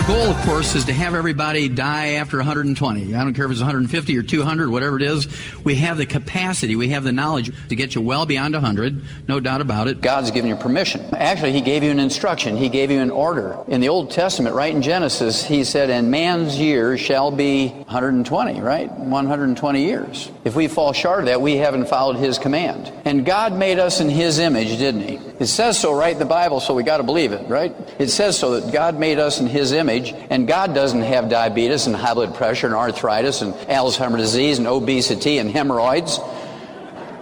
goal, of course, is to have everybody die after 120. I don't care if it's 150 or 200, whatever it is. We have the capacity, we have the knowledge to get you well beyond 100, no doubt about it. God's given you permission. Actually, He gave you an instruction. He gave you an order. In the Old Testament, right in Genesis, He said, and man's years shall be 120, right? 120 years. If we fall short of that, we haven't followed His command. And God made us in His image, didn't He? It says so right in the Bible, so we got to believe it, right? It says so that God made us in His image. And God doesn't have diabetes and high blood pressure and arthritis and Alzheimer disease and obesity and hemorrhoids.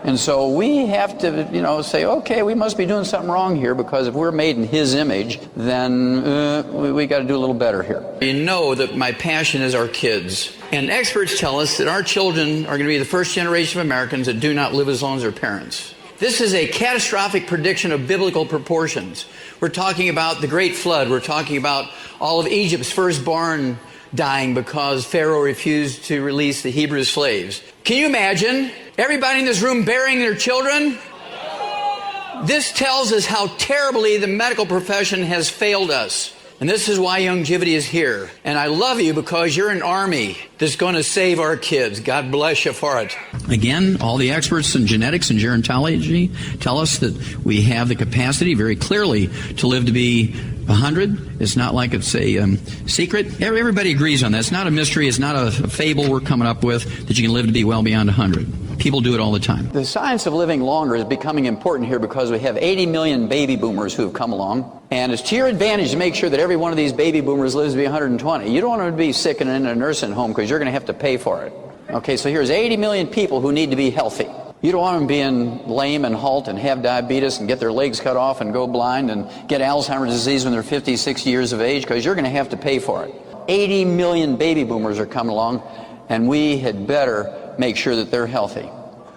And so we have to, say, okay, we must be doing something wrong here, because if we're made in His image, then we got to do a little better here. You know that my passion is our kids. And experts tell us that our children are going to be the first generation of Americans that do not live as long as their parents. This is a catastrophic prediction of biblical proportions. We're talking about the Great Flood. We're talking about all of Egypt's firstborn dying because Pharaoh refused to release the Hebrew slaves. Can you imagine everybody in this room burying their children? This tells us how terribly the medical profession has failed us. And this is why Longevity is here. And I love you because you're an army that's going to save our kids. God bless you for it. Again, all the experts in genetics and gerontology tell us that we have the capacity very clearly to live to be 100. It's not like it's a secret. Everybody agrees on that. It's not a mystery. It's not a fable we're coming up with that you can live to be well beyond 100. People do it all the time. The science of living longer is becoming important here because we have 80 million baby boomers who have come along. And it's to your advantage to make sure that every one of these baby boomers lives to be 120. You don't want them to be sick and in a nursing home because you're going to have to pay for it. Okay, so here's 80 million people who need to be healthy. You don't want them being lame and halt and have diabetes and get their legs cut off and go blind and get Alzheimer's disease when they're 50, 60 years of age, because you're going to have to pay for it. 80 million baby boomers are coming along, and we had better make sure that they're healthy.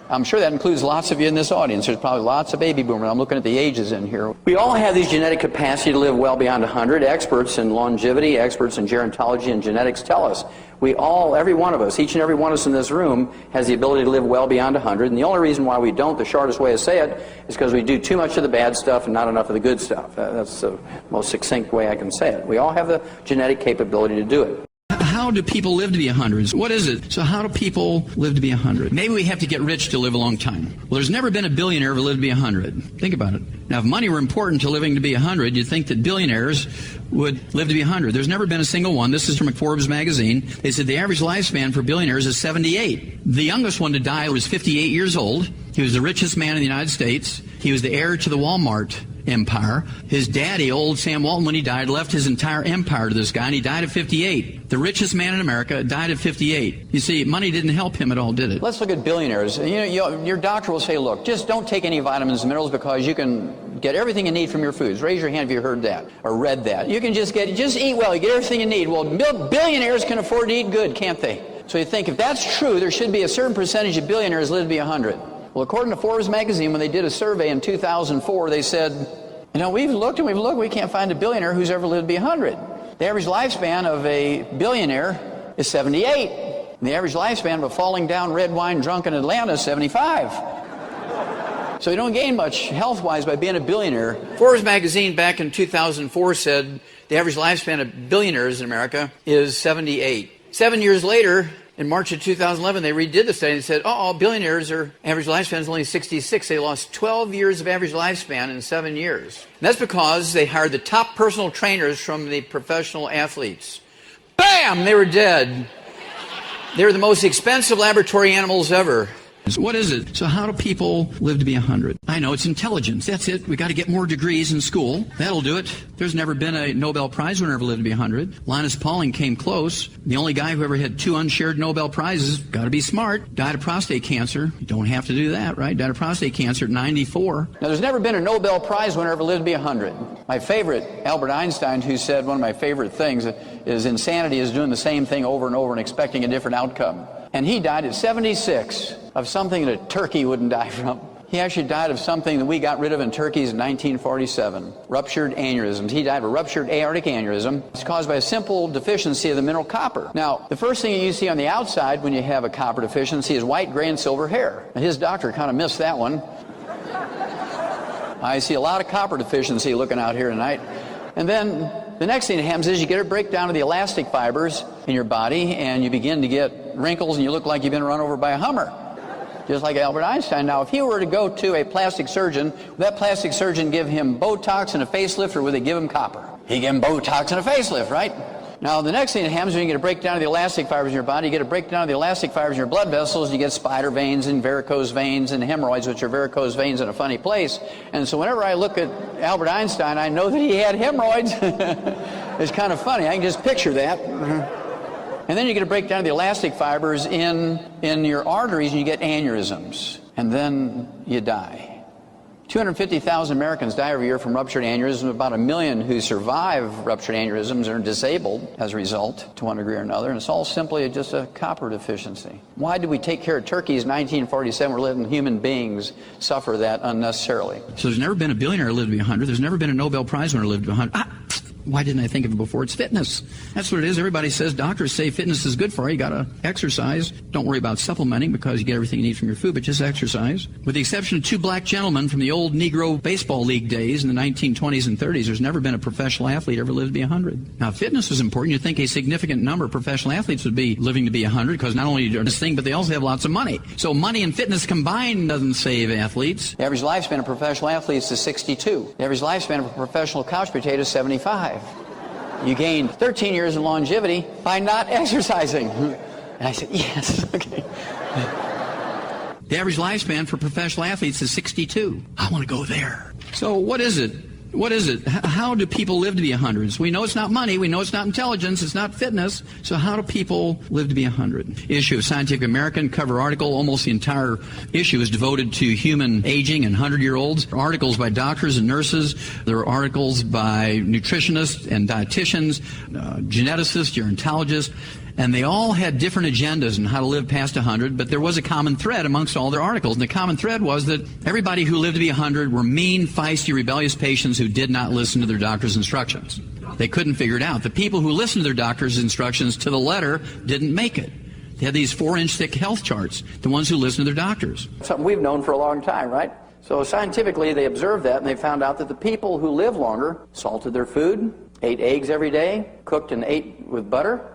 I'm sure that includes lots of you in this audience. There's probably lots of baby boomers. I'm looking at the ages in here. We all have these genetic capacity to live well beyond 100. Experts in longevity, experts in gerontology and genetics tell us we all, every one of us, each and every one of us in this room has the ability to live well beyond 100. And the only reason why we don't, the shortest way to say it, is because we do too much of the bad stuff and not enough of the good stuff. That's the most succinct way I can say it. We all have the genetic capability to do it. How do people live to be 100? What is it? So how do people live to be 100? Maybe we have to get rich to live a long time. Well, there's never been a billionaire who lived to be 100. Think about it. Now, if money were important to living to be 100, you'd think that billionaires would live to be 100. There's never been a single one. This is from Forbes magazine. They said the average lifespan for billionaires is 78. The youngest one to die was 58 years old. He was the richest man in the United States. He was the heir to the Walmart empire. His daddy, old Sam Walton, when he died, left his entire empire to this guy, and he died at 58. The richest man in America died at 58. You see, money didn't help him at all, did it? Let's look at billionaires. Your doctor will say, look, just don't take any vitamins and minerals because you can get everything you need from your foods. Raise your hand if you heard that or read that. You can just eat well, you get everything you need. Well, billionaires can afford to eat good, can't they? So you think if that's true, there should be a certain percentage of billionaires live to be 100. Well, according to Forbes magazine, when they did a survey in 2004, they said, we've looked, we can't find a billionaire who's ever lived to be 100. The average lifespan of a billionaire is 78. And the average lifespan of a falling down red wine drunk in Atlanta is 75. So you don't gain much health-wise by being a billionaire. Forbes magazine back in 2004 said the average lifespan of billionaires in America is 78. 7 years later, in March of 2011, they redid the study and said, billionaires, their average lifespan is only 66. They lost 12 years of average lifespan in 7 years. And that's because they hired the top personal trainers from the professional athletes. Bam! They were dead. They were the most expensive laboratory animals ever. What is it? So how do people live to be 100? I know, it's intelligence. That's it. We got to get more degrees in school. That'll do it. There's never been a Nobel Prize winner who ever lived to be 100. Linus Pauling came close. The only guy who ever had 2 unshared Nobel Prizes, got to be smart, died of prostate cancer. You don't have to do that, right? Died of prostate cancer at 94. Now, there's never been a Nobel Prize winner who ever lived to be 100. My favorite, Albert Einstein, who said one of my favorite things is insanity is doing the same thing over and over and expecting a different outcome. And he died at 76 of something that a turkey wouldn't die from. He actually died of something that we got rid of in turkeys in 1947, ruptured aneurysms. He died of a ruptured aortic aneurysm. It's caused by a simple deficiency of the mineral copper. Now, the first thing you see on the outside when you have a copper deficiency is white, gray, and silver hair. And his doctor kind of missed that one. I see a lot of copper deficiency looking out here tonight. And then the next thing that happens is you get a breakdown of the elastic fibers in your body, and you begin to get wrinkles, and you look like you've been run over by a Hummer. Just like Albert Einstein. Now, if he were to go to a plastic surgeon, would that plastic surgeon give him Botox and a facelift, or would they give him copper? He'd give him Botox and a facelift, right? Now, the next thing that happens when you get a breakdown of the elastic fibers in your body, you get a breakdown of the elastic fibers in your blood vessels, you get spider veins and varicose veins and hemorrhoids, which are varicose veins in a funny place. And so whenever I look at Albert Einstein, I know that he had hemorrhoids. It's kind of funny. I can just picture that. And then you get a breakdown of the elastic fibers in your arteries, and you get aneurysms. And then you die. 250,000 Americans die every year from ruptured aneurysms. About 1 million who survive ruptured aneurysms are disabled as a result to one degree or another. And it's all simply just a copper deficiency. Why did we take care of turkeys in 1947? We're letting human beings suffer that unnecessarily. So there's never been a billionaire who lived to be 100. There's never been a Nobel Prize winner who lived to be 100. Why didn't I think of it before? It's fitness. That's what it is. Everybody says, doctors say fitness is good for you. You got to exercise. Don't worry about supplementing because you get everything you need from your food, but just exercise. With the exception of 2 black gentlemen from the old Negro baseball league days in the 1920s and 30s, there's never been a professional athlete ever lived to be 100. Now, if fitness was important, you'd think a significant number of professional athletes would be living to be 100 because not only do this thing, but they also have lots of money. So money and fitness combined doesn't save athletes. The average lifespan of professional athletes is 62. The average lifespan of a professional couch potato is 75. You gain 13 years in longevity by not exercising. And I said, yes, okay. The average lifespan for professional athletes is 62. I want to go there. So what is it? What is it? How do people live to be 100? So we know it's not money. We know it's not intelligence. It's not fitness. So how do people live to be 100? Issue of Scientific American, cover article. Almost the entire issue is devoted to human aging and 100-year-olds. Articles by doctors and nurses. There are articles by nutritionists and dietitians, geneticists, gerontologists. And they all had different agendas on how to live past 100, but there was a common thread amongst all their articles. And the common thread was that everybody who lived to be 100 were mean, feisty, rebellious patients who did not listen to their doctor's instructions. They couldn't figure it out. The people who listened to their doctor's instructions to the letter didn't make it. They had these 4-inch thick health charts, the ones who listened to their doctors. Something we've known for a long time, right? So scientifically, they observed that, and they found out that the people who live longer salted their food, ate eggs every day, cooked and ate with butter,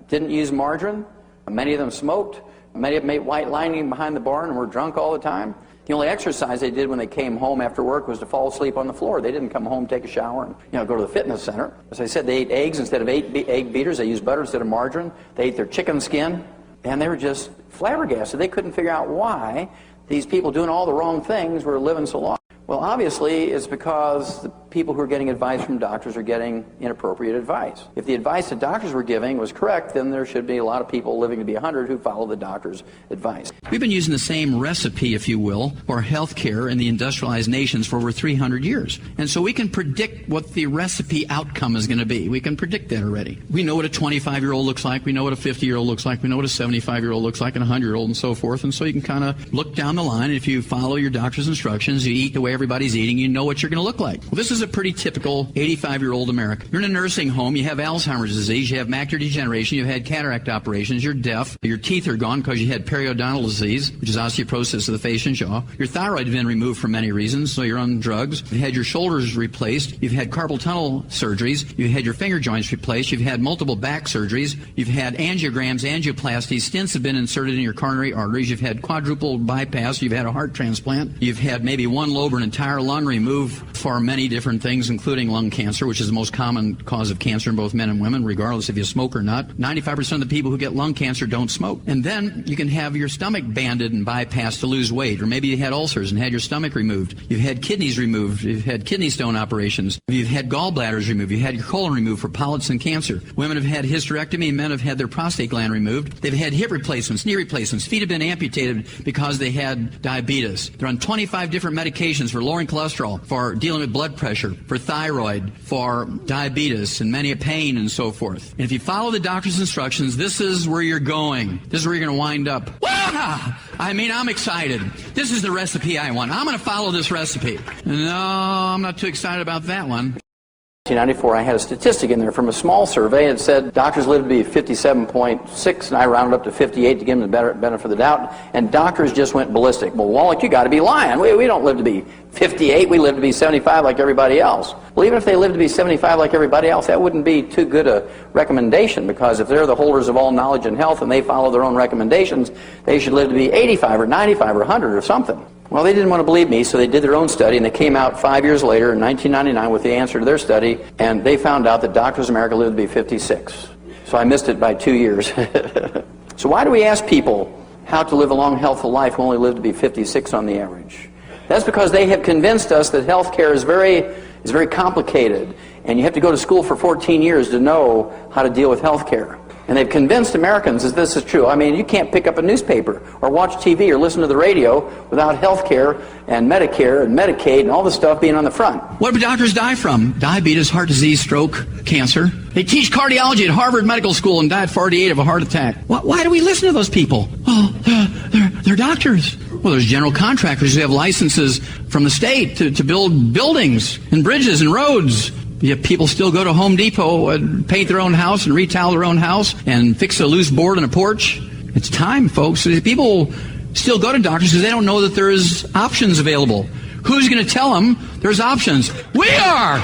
didn't use margarine. Many of them smoked. Many of them ate white lining behind the barn and were drunk all the time. The only exercise they did when they came home after work was to fall asleep on the floor. They didn't come home, take a shower, and go to the fitness center. As I said, they ate eggs instead of egg beaters. They used butter instead of margarine. They ate their chicken skin, and they were just flabbergasted. They couldn't figure out why these people doing all the wrong things were living so long. Well, obviously, it's because the people who are getting advice from doctors are getting inappropriate advice. If the advice that doctors were giving was correct, then there should be a lot of people living to be 100 who follow the doctor's advice. We've been using the same recipe, if you will, for health care in the industrialized nations for over 300 years. And so we can predict what the recipe outcome is going to be. We can predict that already. We know what a 25-year-old looks like. We know what a 50-year-old looks like. We know what a 75-year-old looks like and a 100-year-old and so forth. And so you can kind of look down the line. If you follow your doctor's instructions, you eat the way everybody's eating, you know what you're going to look like. Well, this is a pretty typical 85-year-old American. You're in a nursing home, you have Alzheimer's disease, you have macular degeneration, you've had cataract operations, you're deaf, your teeth are gone because you had periodontal disease, which is osteoporosis of the face and jaw. Your thyroid has been removed for many reasons, so you're on drugs. You've had your shoulders replaced, you've had carpal tunnel surgeries, you've had your finger joints replaced, you've had multiple back surgeries, you've had angiograms, angioplasties, stents have been inserted in your coronary arteries, you've had quadruple bypass, you've had a heart transplant, you've had maybe one lobe or an entire lung removed for many different things, including lung cancer, which is the most common cause of cancer in both men and women, regardless if you smoke or not. 95% of the people who get lung cancer don't smoke. And then you can have your stomach banded and bypassed to lose weight, or maybe you had ulcers and had your stomach removed. You've had kidneys removed. You've had kidney stone operations. You've had gallbladders removed. You've had your colon removed for polyps and cancer. Women have had hysterectomy. Men have had their prostate gland removed. They've had hip replacements, knee replacements. Feet have been amputated because they had diabetes. They're on 25 different medications for lowering cholesterol, for dealing with blood pressure, for thyroid, for diabetes, and many a pain and so forth. And if you follow the doctor's instructions, this is where you're going. This is where you're going to wind up. I mean, I'm excited. This is the recipe I want. I'm going to follow this recipe. No, I'm not too excited about that one. 1994, I had a statistic in there from a small survey. It said doctors live to be 57.6, and I rounded up to 58 to give them the benefit of the doubt, and doctors just went ballistic. Well, Wallach, you got to be lying. We don't live to be 58, we live to be 75 like everybody else. Well, even if they live to be 75 like everybody else, that wouldn't be too good a recommendation, because if they're the holders of all knowledge and health and they follow their own recommendations, they should live to be 85 or 95 or 100 or something. Well, they didn't want to believe me, so they did their own study, and they came out 5 years later in 1999 with the answer to their study, and they found out that doctors in America live to be 56. So I missed it by 2 years. So why do we ask people how to live a long, healthful life who only live to be 56 on the average? That's because they have convinced us that health care is very complicated, and you have to go to school for 14 years to know how to deal with health care. And they've convinced Americans that this is true. I mean, you can't pick up a newspaper or watch TV or listen to the radio without health care and Medicare and Medicaid and all the stuff being on the front. What do doctors die from? Diabetes, heart disease, stroke, cancer. They teach cardiology at Harvard Medical School and died at 48 of a heart attack. Why do we listen to those people? Well, they're doctors. Well, there's general contractors who have licenses from the state to build buildings and bridges and roads. Yet people still go to Home Depot and paint their own house and retile their own house and fix a loose board on a porch. It's time, folks. People still go to doctors because they don't know that there's options available. Who's going to tell them there's options? We are!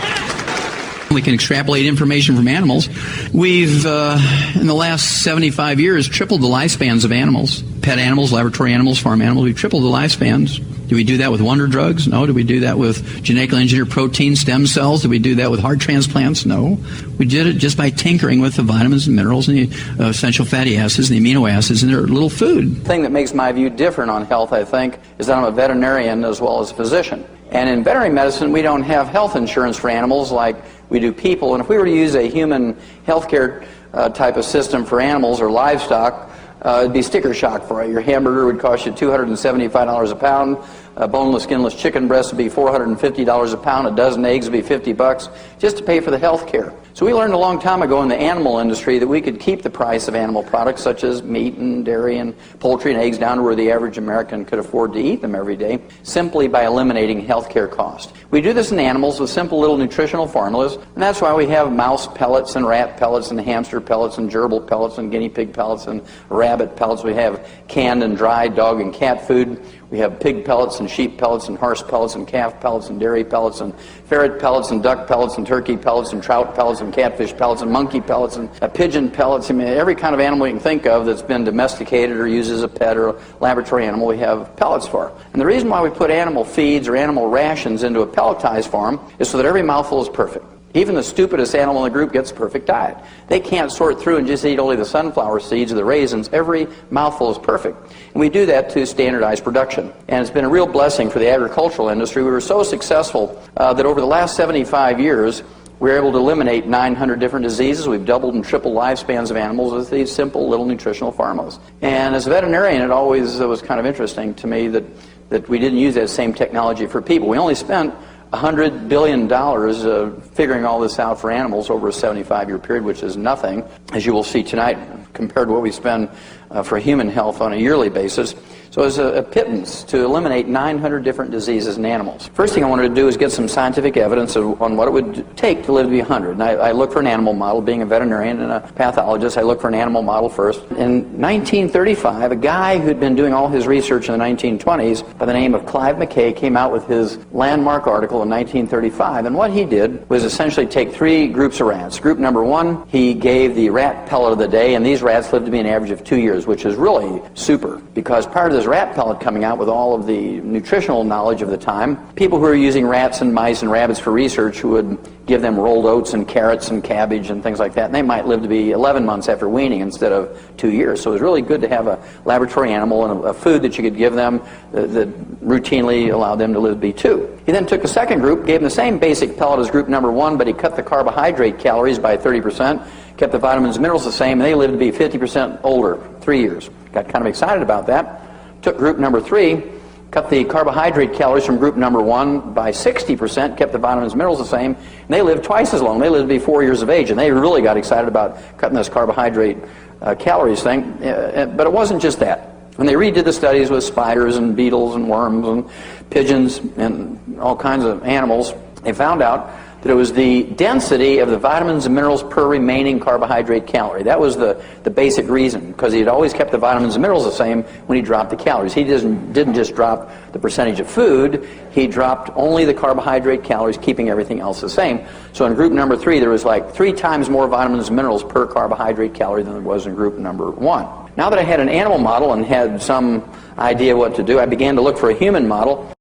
We can extrapolate information from animals. We've, in the last 75 years, tripled the lifespans of animals. Pet animals, laboratory animals, farm animals. We've tripled the lifespans. Do we do that with wonder drugs? No. Do we do that with genetically engineered protein stem cells? Do we do that with heart transplants? No. We did it just by tinkering with the vitamins and minerals and the essential fatty acids and the amino acids in their little food. The thing that makes my view different on health, I think, is that I'm a veterinarian as well as a physician. And in veterinary medicine, we don't have health insurance for animals like we do people. And if we were to use a human healthcare type of system for animals or livestock, it'd be sticker shock for it. Your hamburger would cost you $275 a pound. A boneless, skinless chicken breast would be $450 a pound. A dozen eggs would be $50 just to pay for the health care. So we learned a long time ago in the animal industry that we could keep the price of animal products such as meat and dairy and poultry and eggs down to where the average American could afford to eat them every day simply by eliminating health care cost. We do this in animals with simple little nutritional formulas, and that's why we have mouse pellets and rat pellets and hamster pellets and gerbil pellets and guinea pig pellets and rabbit pellets. We have canned and dried dog and cat food. We have pig pellets and sheep pellets and horse pellets and calf pellets and dairy pellets and ferret pellets and duck pellets and turkey pellets and trout pellets and catfish pellets and monkey pellets and pigeon pellets. I mean, every kind of animal you can think of that's been domesticated or used as a pet or a laboratory animal, we have pellets for. And the reason why we put animal feeds or animal rations into a pelletized form is so that every mouthful is perfect. Even the stupidest animal in the group gets a perfect diet. They can't sort through and just eat only the sunflower seeds or the raisins. Every mouthful is perfect. And we do that to standardize production. And it's been a real blessing for the agricultural industry. We were so successful that over the last 75 years, we were able to eliminate 900 different diseases. We've doubled and tripled lifespans of animals with these simple little nutritional formulas. And as a veterinarian, it always was kind of interesting to me that we didn't use that same technology for people. We only spent $100 billion figuring all this out for animals over a 75-year period, which is nothing, as you will see tonight, compared to what we spend for human health on a yearly basis. So it's a pittance to eliminate 900 different diseases in animals. First thing I wanted to do is get some scientific evidence on what it would take to live to be 100. And I look for an animal model. Being a veterinarian and a pathologist, I look for an animal model first. In 1935, a guy who'd been doing all his research in the 1920s by the name of Clive McKay came out with his landmark article in 1935. And what he did was essentially take three groups of rats. Group number one, he gave the rat pellet of the day, and these rats lived to be an average of 2 years, which is really super, because prior to this rat pellet coming out with all of the nutritional knowledge of the time, people who were using rats and mice and rabbits for research who would give them rolled oats and carrots and cabbage and things like that, and they might live to be 11 months after weaning instead of 2 years. So it was really good to have a laboratory animal and a food that you could give them that routinely allowed them to live to be 2. He then took a second group, gave them the same basic pellet as group number one, but he cut the carbohydrate calories by 30%, kept the vitamins and minerals the same, and they lived to be 50% older, 3 years. Got kind of excited about that. Took group number 3, cut the carbohydrate calories from group number 1 by 60%, kept the vitamins and minerals the same, and they lived twice as long. They lived to be 4 years of age, and they really got excited about cutting this carbohydrate calories thing. But it wasn't just that. When they redid the studies with spiders and beetles and worms and pigeons and all kinds of animals, they found out that it was the density of the vitamins and minerals per remaining carbohydrate calorie. That was the basic reason, because he had always kept the vitamins and minerals the same when he dropped the calories. He didn't just drop the percentage of food, he dropped only the carbohydrate calories, keeping everything else the same. So in group number 3, there was like 3 times more vitamins and minerals per carbohydrate calorie than there was in group number 1. Now that I had an animal model and had some idea what to do, I began to look for a human model.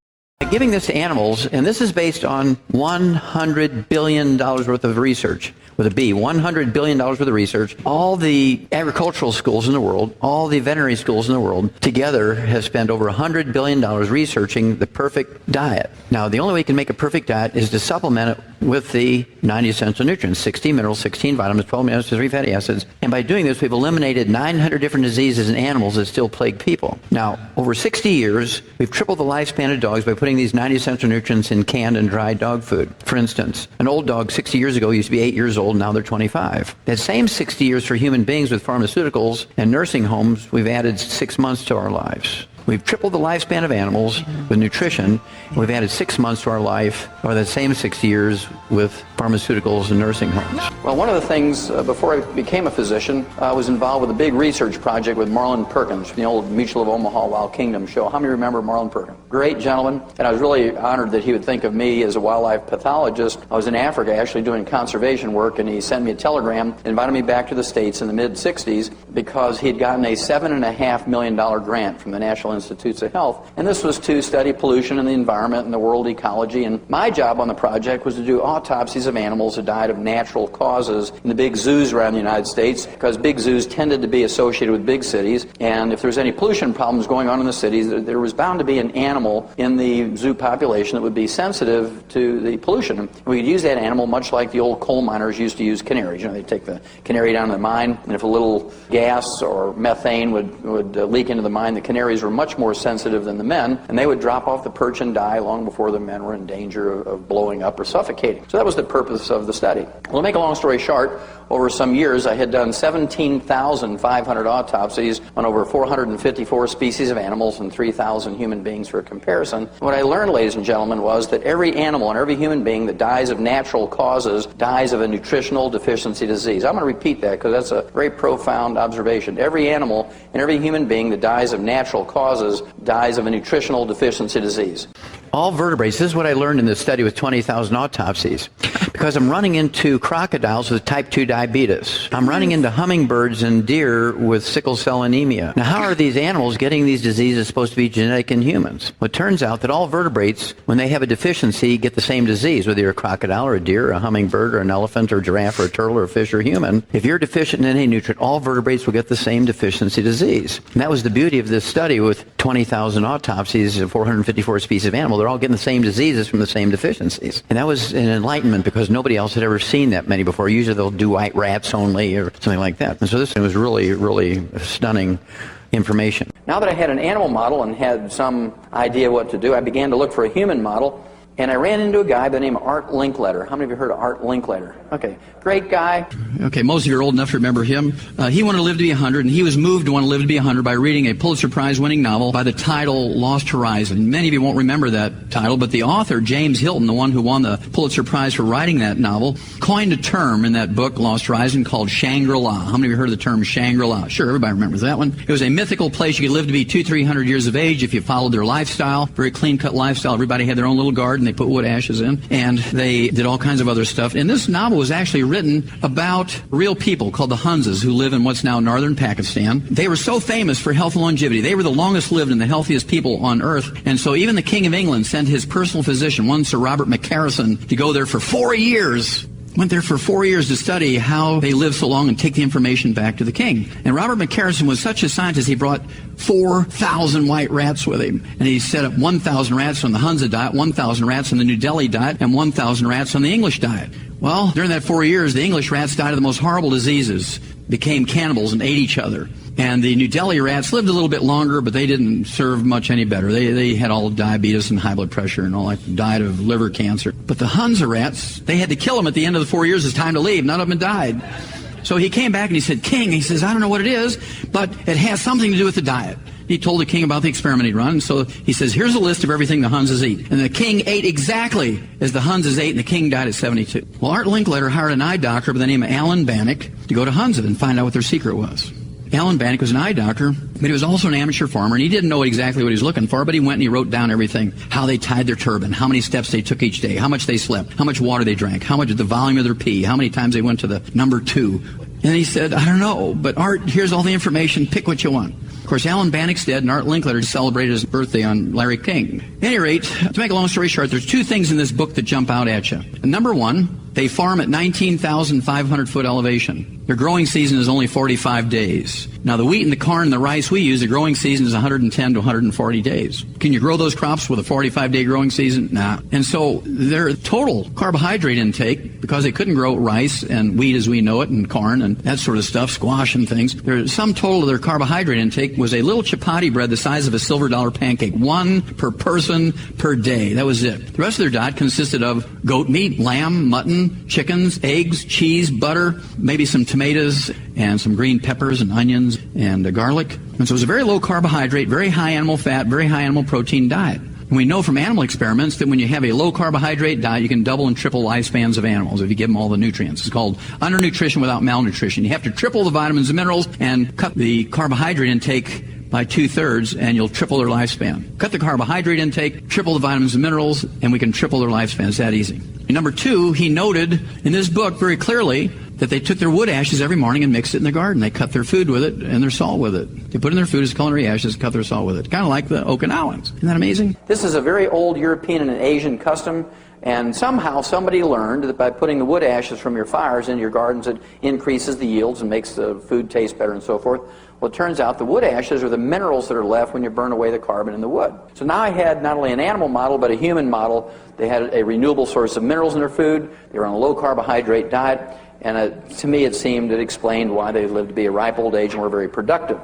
Giving this to animals, and this is based on $100 billion worth of research, with a B, $100 billion worth of research. All the agricultural schools in the world, all the veterinary schools in the world, together have spent over $100 billion researching the perfect diet. Now, the only way you can make a perfect diet is to supplement it with the 90 essential nutrients, 16 minerals, 16 vitamins, 12 amino acids, 3 fatty acids. And by doing this, we've eliminated 900 different diseases in animals that still plague people. Now, over 60 years, we've tripled the lifespan of dogs by putting these 90 essential nutrients in canned and dried dog food. For instance, an old dog 60 years ago used to be 8 years old, now they're 25. That same 60 years for human beings with pharmaceuticals and nursing homes, we've added 6 months to our lives. We've tripled the lifespan of animals with nutrition, and we've added 6 months to our life, or that same 60 years with pharmaceuticals and nursing homes. Well, one of the things, before I became a physician, I was involved with a big research project with Marlon Perkins from the old Mutual of Omaha Wild Kingdom show. How many remember Marlon Perkins? Great gentleman, and I was really honored that he would think of me as a wildlife pathologist. I was in Africa actually doing conservation work, and he sent me a telegram, invited me back to the States in the mid-60s because he had gotten a $7.5 million grant from the National Institutes of Health, and this was to study pollution in the environment and the world ecology. And my job on the project was to do autopsies of animals that died of natural causes in the big zoos around the United States, because big zoos tended to be associated with big cities, and if there was any pollution problems going on in the cities, there was bound to be an animal in the zoo population that would be sensitive to the pollution. And we could use that animal much like the old coal miners used to use canaries. You know, they'd take the canary down to the mine, and if a little gas or methane would leak into the mine, the canaries were much more sensitive than the men, and they would drop off the perch and die long before the men were in danger of blowing up or suffocating. So that was the purpose of the study. Well, to make a long story short, over some years I had done 17,500 autopsies on over 454 species of animals and 3,000 human beings for comparison. What I learned, ladies and gentlemen, was that every animal and every human being that dies of natural causes dies of a nutritional deficiency disease. I'm going to repeat that because that's a very profound observation. Every animal and every human being that dies of natural causes dies of a nutritional deficiency disease. All vertebrates, this is what I learned in this study with 20,000 autopsies, because I'm running into crocodiles with type 2 diabetes. I'm running into hummingbirds and deer with sickle cell anemia. Now, how are these animals getting these diseases supposed to be genetic in humans? Well, it turns out that all vertebrates, when they have a deficiency, get the same disease, whether you're a crocodile or a deer or a hummingbird or an elephant or a giraffe or a turtle or a fish or a human. If you're deficient in any nutrient, all vertebrates will get the same deficiency disease. And that was the beauty of this study with 20,000 autopsies of 454 species of animals. They're all getting the same diseases from the same deficiencies. And that was an enlightenment because nobody else had ever seen that many before. Usually they'll do white rats only or something like that. And so this was really, really stunning information. Now that I had an animal model and had some idea what to do, I began to look for a human model. And I ran into a guy by the name of Art Linkletter. How many of you heard of Art Linkletter? Okay, great guy. Okay, most of you are old enough to remember him. He wanted to live to be 100, and he was moved to want to live to be 100 by reading a Pulitzer Prize-winning novel by the title Lost Horizon. Many of you won't remember that title, but the author, James Hilton, the one who won the Pulitzer Prize for writing that novel, coined a term in that book, Lost Horizon, called Shangri-La. How many of you heard of the term Shangri-La? Sure, everybody remembers that one. It was a mythical place you could live to be 200-300 years of age if you followed their lifestyle, very clean-cut lifestyle. Everybody had their own little garden. They put wood ashes in, and they did all kinds of other stuff. And this novel was actually written about real people called the Hunzas who live in what's now northern Pakistan. They were so famous for health and longevity. They were the longest lived and the healthiest people on earth. And so even the King of England sent his personal physician, one Sir Robert McCarrison, to go there for 4 years. Went there for 4 years to study how they lived so long and take the information back to the king. And Robert McCarrison was such a scientist, he brought 4,000 white rats with him. And he set up 1,000 rats on the Hunza diet, 1,000 rats on the New Delhi diet, and 1,000 rats on the English diet. Well, during that 4 years, the English rats died of the most horrible diseases, became cannibals and ate each other. And the New Delhi rats lived a little bit longer, but they didn't serve much any better. They had all diabetes and high blood pressure and all that, died of liver cancer. But the Hunza rats, they had to kill them at the end of the 4 years. It's time to leave. None of them had died. So he came back and he said, King, he says, I don't know what it is, but it has something to do with the diet. He told the king about the experiment he'd run. And so he says, here's a list of everything the Hunses eat. And the king ate exactly as the Hunses ate, and the king died at 72. Well, Art Linkletter hired an eye doctor by the name of Alan Bannock to go to Hunza and find out what their secret was. Alan Bannock was an eye doctor, but he was also an amateur farmer, and he didn't know exactly what he was looking for, but he went and he wrote down everything: how they tied their turban, how many steps they took each day, how much they slept, how much water they drank, how much the volume of their pee, how many times they went to the number 2. And he said, I don't know, but Art, here's all the information, pick what you want. Of course, Alan Bannock's dead, and Art Linkletter celebrated his birthday on Larry King. At any rate, to make a long story short, there's 2 things in this book that jump out at you. Number 1, they farm at 19,500 foot elevation. Their growing season is only 45 days. Now, the wheat and the corn and the rice we use, the growing season is 110 to 140 days. Can you grow those crops with a 45-day growing season? Nah. And so their total carbohydrate intake, because they couldn't grow rice and wheat as we know it, and corn and that sort of stuff, squash and things, their sum total of their carbohydrate intake was a little chapati bread the size of a silver dollar pancake, 1 per person per day. That was it. The rest of their diet consisted of goat meat, lamb, mutton, chickens, eggs, cheese, butter, maybe some tomatoes and some green peppers and onions and garlic. And so it was a very low carbohydrate, very high animal fat, very high animal protein diet. And we know from animal experiments that when you have a low carbohydrate diet, you can double and triple lifespans of animals if you give them all the nutrients. It's called undernutrition without malnutrition. You have to triple the vitamins and minerals and cut the carbohydrate intake by 2/3, and you'll triple their lifespan. Cut the carbohydrate intake, triple the vitamins and minerals, and we can triple their lifespan. It's that easy. And number 2, he noted in this book very clearly that they took their wood ashes every morning and mixed it in their garden. They cut their food with it and their salt with it. They put in their food as culinary ashes and cut their salt with it. Kind of like the Okinawans. Isn't that amazing? This is a very old European and Asian custom, and somehow somebody learned that by putting the wood ashes from your fires into your gardens, it increases the yields and makes the food taste better and so forth. Well, it turns out the wood ashes are the minerals that are left when you burn away the carbon in the wood. So now I had not only an animal model, but a human model. They had a renewable source of minerals in their food. They were on a low carbohydrate diet. And to me, it seemed it explained why they lived to be a ripe old age and were very productive.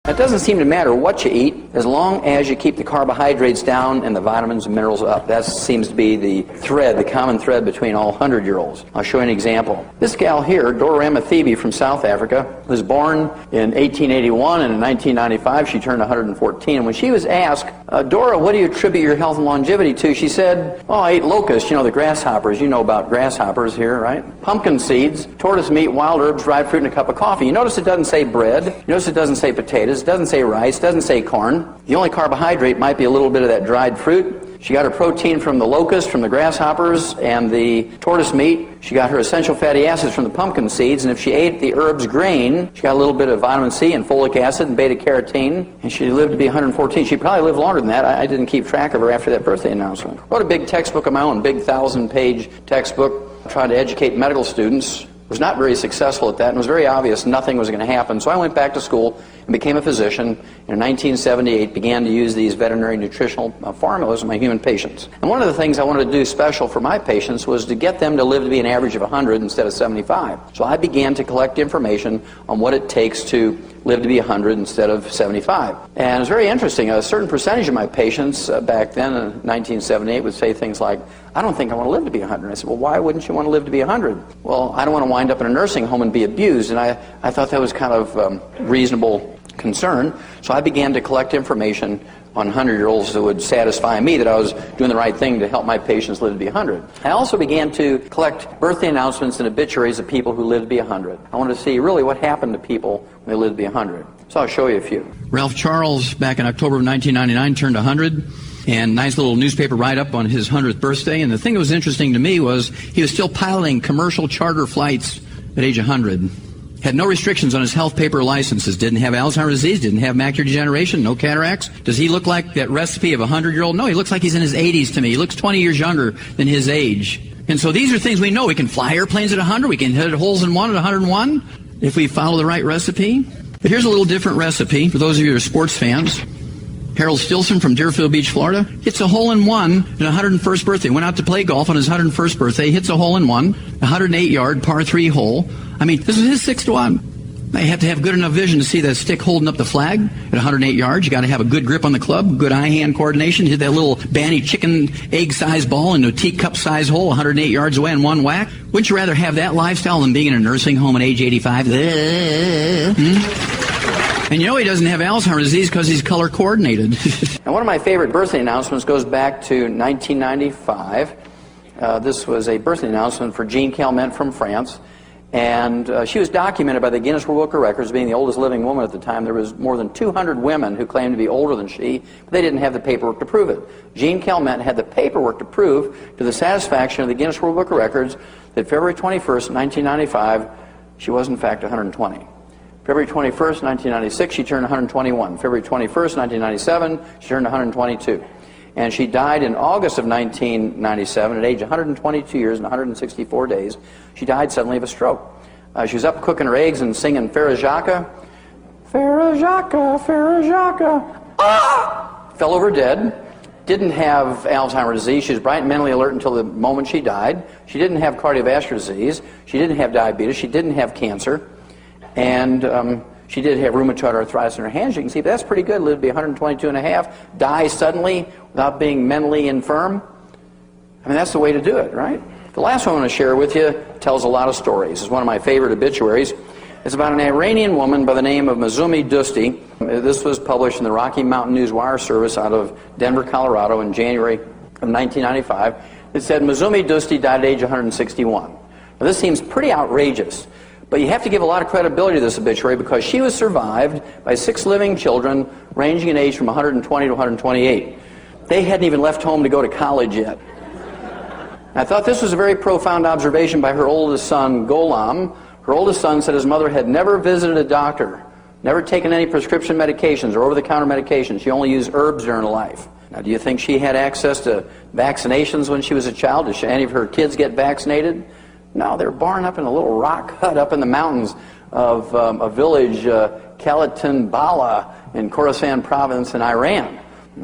It doesn't seem to matter what you eat as long as you keep the carbohydrates down and the vitamins and minerals up. That seems to be the thread, the common thread between all 100-year-olds. I'll show you an example. This gal here, Dora Ramathebe from South Africa, was born in 1881, and in 1995 she turned 114. And when she was asked, Dora, what do you attribute your health and longevity to? She said, oh, I ate locusts, the grasshoppers. You know about grasshoppers here, right? Pumpkin seeds, tortoise meat, wild herbs, dried fruit, and a cup of coffee. You notice it doesn't say bread. You notice it doesn't say potatoes. It doesn't say rice, it doesn't say corn. The only carbohydrate might be a little bit of that dried fruit. She got her protein from the locust, from the grasshoppers, and the tortoise meat. She got her essential fatty acids from the pumpkin seeds, and if she ate the herb's grain, she got a little bit of vitamin C and folic acid and beta-carotene, and she lived to be 114. She probably lived longer than that. I didn't keep track of her after that birthday announcement. Wrote a big textbook of my own, big 1,000-page textbook, tried to educate medical students. Was not very successful at that, and it was very obvious nothing was going to happen. So I went back to school and became a physician. In 1978, began to use these veterinary nutritional formulas on my human patients. And one of the things I wanted to do special for my patients was to get them to live to be an average of 100 instead of 75. So I began to collect information on what it takes to live to be 100 instead of 75. And it was very interesting. A certain percentage of my patients back then in 1978 would say things like, I don't think I want to live to be 100. I said, well, why wouldn't you want to live to be 100? Well, I don't want to wind up in a nursing home and be abused. And I thought that was kind of reasonable concern. So I began to collect information on 100-year-olds that would satisfy me that I was doing the right thing to help my patients live to be 100. I also began to collect birthday announcements and obituaries of people who lived to be 100. I wanted to see really what happened to people when they lived to be 100. So I'll show you a few. Ralph Charles, back in October of 1999, turned 100. And nice little newspaper write-up on his 100th birthday. And the thing that was interesting to me was he was still piloting commercial charter flights at age 100. Had no restrictions on his health paper licenses. Didn't have Alzheimer's disease. Didn't have macular degeneration. No cataracts. Does he look like that recipe of a 100-year-old? No, he looks like he's in his 80s to me. He looks 20 years younger than his age. And so these are things we know. We can fly airplanes at 100. We can hit holes in one at 101 if we follow the right recipe. But here's a little different recipe for those of you who are sports fans. Harold Stilson from Deerfield Beach, Florida, hits a hole-in-one on his 101st birthday. Went out to play golf on his 101st birthday, hits a hole-in-one, 108-yard par 3 hole. I mean, this is his 6th one. You have to have good enough vision to see that stick holding up the flag at 108 yards. You got to have a good grip on the club, good eye-hand coordination. Hit that little banny chicken egg-sized ball into a teacup-sized hole 108 yards away in one whack. Wouldn't you rather have that lifestyle than being in a nursing home at age 85? And you know he doesn't have Alzheimer's disease because he's color coordinated. And one of my favorite birthday announcements goes back to 1995. This was a birthday announcement for Jean Calment from France. And she was documented by the Guinness World Book of Records being the oldest living woman at the time. There was more than 200 women who claimed to be older than she, but they didn't have the paperwork to prove it. Jean Calment had the paperwork to prove, to the satisfaction of the Guinness World Book of Records, that February 21st, 1995, she was in fact 120. February 21st, 1996, she turned 121. February 21st, 1997, she turned 122. And she died in August of 1997 at age 122 years and 164 days. She died suddenly of a stroke. She was up cooking her eggs and singing Farah Jacques. Farah Jacques, Farah Jacques. Ah! Fell over dead. Didn't have Alzheimer's disease. She was bright and mentally alert until the moment she died. She didn't have cardiovascular disease. She didn't have diabetes. She didn't have cancer. And she did have rheumatoid arthritis in her hands, you can see, but that's pretty good. Lived to be 122 and a half, die suddenly without being mentally infirm. I mean, that's the way to do it, right? The last one I'm going to share with you tells a lot of stories. It's one of my favorite obituaries. It's about an Iranian woman by the name of Mazumi Dusti. This was published in the Rocky Mountain News Wire Service out of Denver, Colorado in January of 1995. It said, Mazumi Dusti died at age 161. Now, this seems pretty outrageous. But you have to give a lot of credibility to this obituary because she was survived by 6 living children ranging in age from 120 to 128. They hadn't even left home to go to college yet. I thought this was a very profound observation by her oldest son, Gholam. Her oldest son said his mother had never visited a doctor, never taken any prescription medications or over-the-counter medications. She only used herbs during her life. Now, do you think she had access to vaccinations when she was a child? Did any of her kids get vaccinated? No, they were born up in a little rock hut up in the mountains of a village, Kalatin Bala, in Khorasan province in Iran.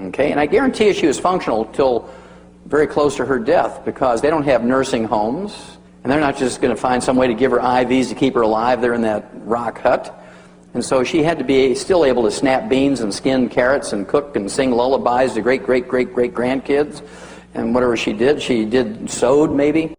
Okay, and I guarantee you she was functional till very close to her death because they don't have nursing homes, and they're not just going to find some way to give her IVs to keep her alive. They're in that rock hut. And so she had to be still able to snap beans and skin carrots and cook and sing lullabies to great-great-great-great-grandkids. And whatever she did sewed maybe.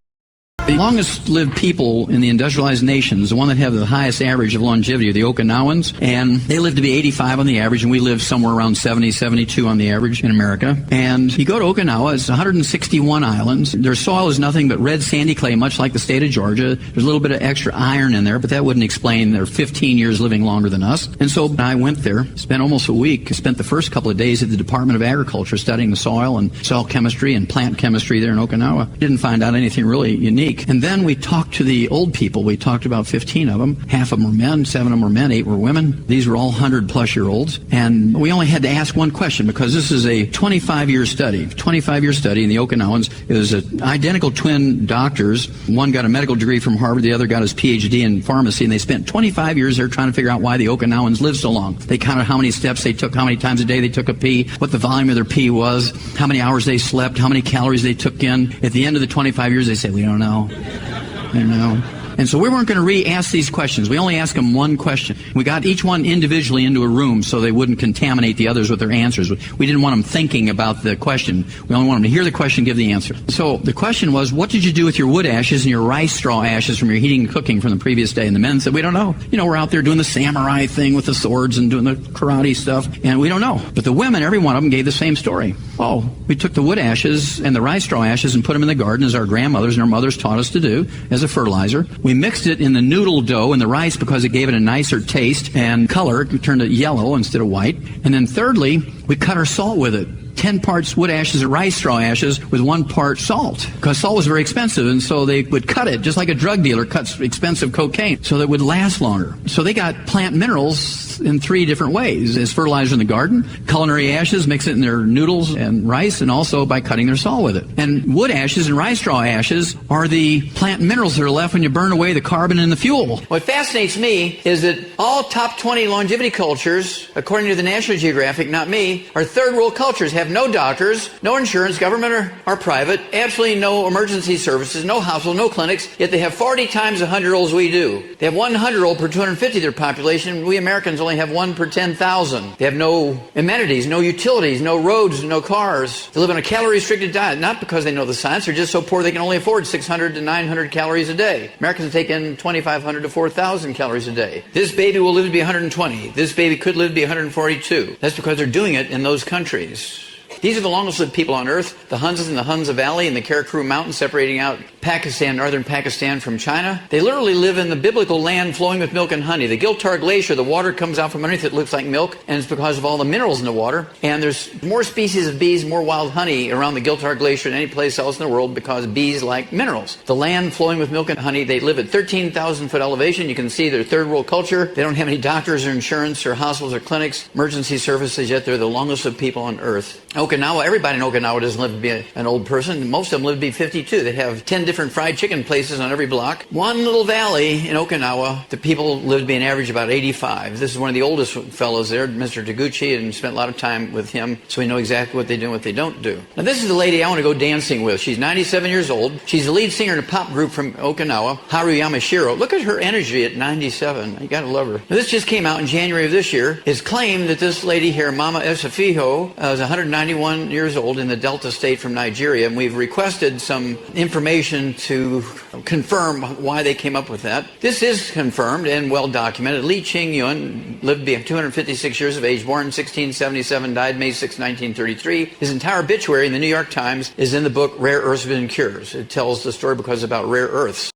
The longest lived people in the industrialized nations, the one that have the highest average of longevity, are the Okinawans, and they live to be 85 on the average, and we live somewhere around 70, 72 on the average in America. And you go to Okinawa, it's 161 islands. Their soil is nothing but red sandy clay, much like the state of Georgia. There's a little bit of extra iron in there, but that wouldn't explain their 15 years living longer than us. And so I went there, spent almost a week, spent the first couple of days at the Department of Agriculture studying the soil and soil chemistry and plant chemistry there in Okinawa. Didn't find out anything really unique. And then we talked to the old people. We talked about 15 of them. Half of them were men, 7 of them were men, 8 were women. These were all 100-plus-year-olds. And we only had to ask one question because this is a 25-year study. 25-year study in the Okinawans. It was identical twin doctors. One got a medical degree from Harvard. The other got his Ph.D. in pharmacy. And they spent 25 years there trying to figure out why the Okinawans lived so long. They counted how many steps they took, how many times a day they took a pee, what the volume of their pee was, how many hours they slept, how many calories they took in. At the end of the 25 years, they said, we don't know. You know. And so we weren't going to re-ask these questions. We only asked them one question. We got each one individually into a room so they wouldn't contaminate the others with their answers. We didn't want them thinking about the question. We only wanted them to hear the question, give the answer. So the question was, what did you do with your wood ashes and your rice straw ashes from your heating and cooking from the previous day? And the men said, we don't know. You know, we're out there doing the samurai thing with the swords and doing the karate stuff, and we don't know. But the women, every one of them, gave the same story. Oh, we took the wood ashes and the rice straw ashes and put them in the garden as our grandmothers and our mothers taught us to do as a fertilizer. We mixed it in the noodle dough and the rice because it gave it a nicer taste and color. It turned it yellow instead of white. And then thirdly, we cut our salt with it. 10 parts wood ashes and rice straw ashes with 1 part salt. Because salt was very expensive, and so they would cut it just like a drug dealer cuts expensive cocaine so that it would last longer. So they got plant minerals in 3 different ways. As fertilizer in the garden, culinary ashes, mix it in their noodles and rice, and also by cutting their salt with it. And wood ashes and rice straw ashes are the plant minerals that are left when you burn away the carbon in the fuel. What fascinates me is that all top 20 longevity cultures, according to the National Geographic, not me, are third world cultures, have no doctors, no insurance, government or private, absolutely no emergency services, no hospital, no clinics, yet they have 40 times the 100-year-olds we do. They have 100-year-old per 250 of their population. We Americans only only have 1 per 10,000. They have no amenities, no utilities, no roads, no cars. They live on a calorie-restricted diet, not because they know the science. They're just so poor they can only afford 600 to 900 calories a day. Americans take in 2,500 to 4,000 calories a day. This baby will live to be 120. This baby could live to be 142. That's because they're doing it in those countries. These are the longest lived people on Earth. The Huns in the Hunza Valley and the Karakorum Mountains separating out Pakistan, northern Pakistan from China. They literally live in the biblical land flowing with milk and honey. The Giltar Glacier, the water comes out from underneath it, looks like milk, and it's because of all the minerals in the water. And there's more species of bees, more wild honey around the Giltar Glacier than any place else in the world because bees like minerals. The land flowing with milk and honey, they live at 13,000 foot elevation. You can see their third world culture. They don't have any doctors or insurance or hospitals or clinics, emergency services, yet they're the longest lived people on Earth. Okinawa, everybody in Okinawa doesn't live to be an old person. Most of them live to be 52. They have 10 different fried chicken places on every block. One little valley in Okinawa, the people live to be an average about 85. This is one of the oldest fellows there, Mr. Taguchi, and spent a lot of time with him, so we know exactly what they do and what they don't do. Now, this is the lady I want to go dancing with. She's 97 years old. She's the lead singer in a pop group from Okinawa, Haru Yamashiro. Look at her energy at 97. You gotta love her. Now, this just came out in January of this year. It's claimed that this lady here, Mama Esafiho, is 191 years old in the Delta State from Nigeria, and we've requested some information to confirm why they came up with that. This is confirmed and well documented. Li Qingyun lived to be 256 years of age, born in 1677, died May 6, 1933. His entire obituary in the New York Times is in the book Rare Earths and Cures. It tells the story because it's about rare earths.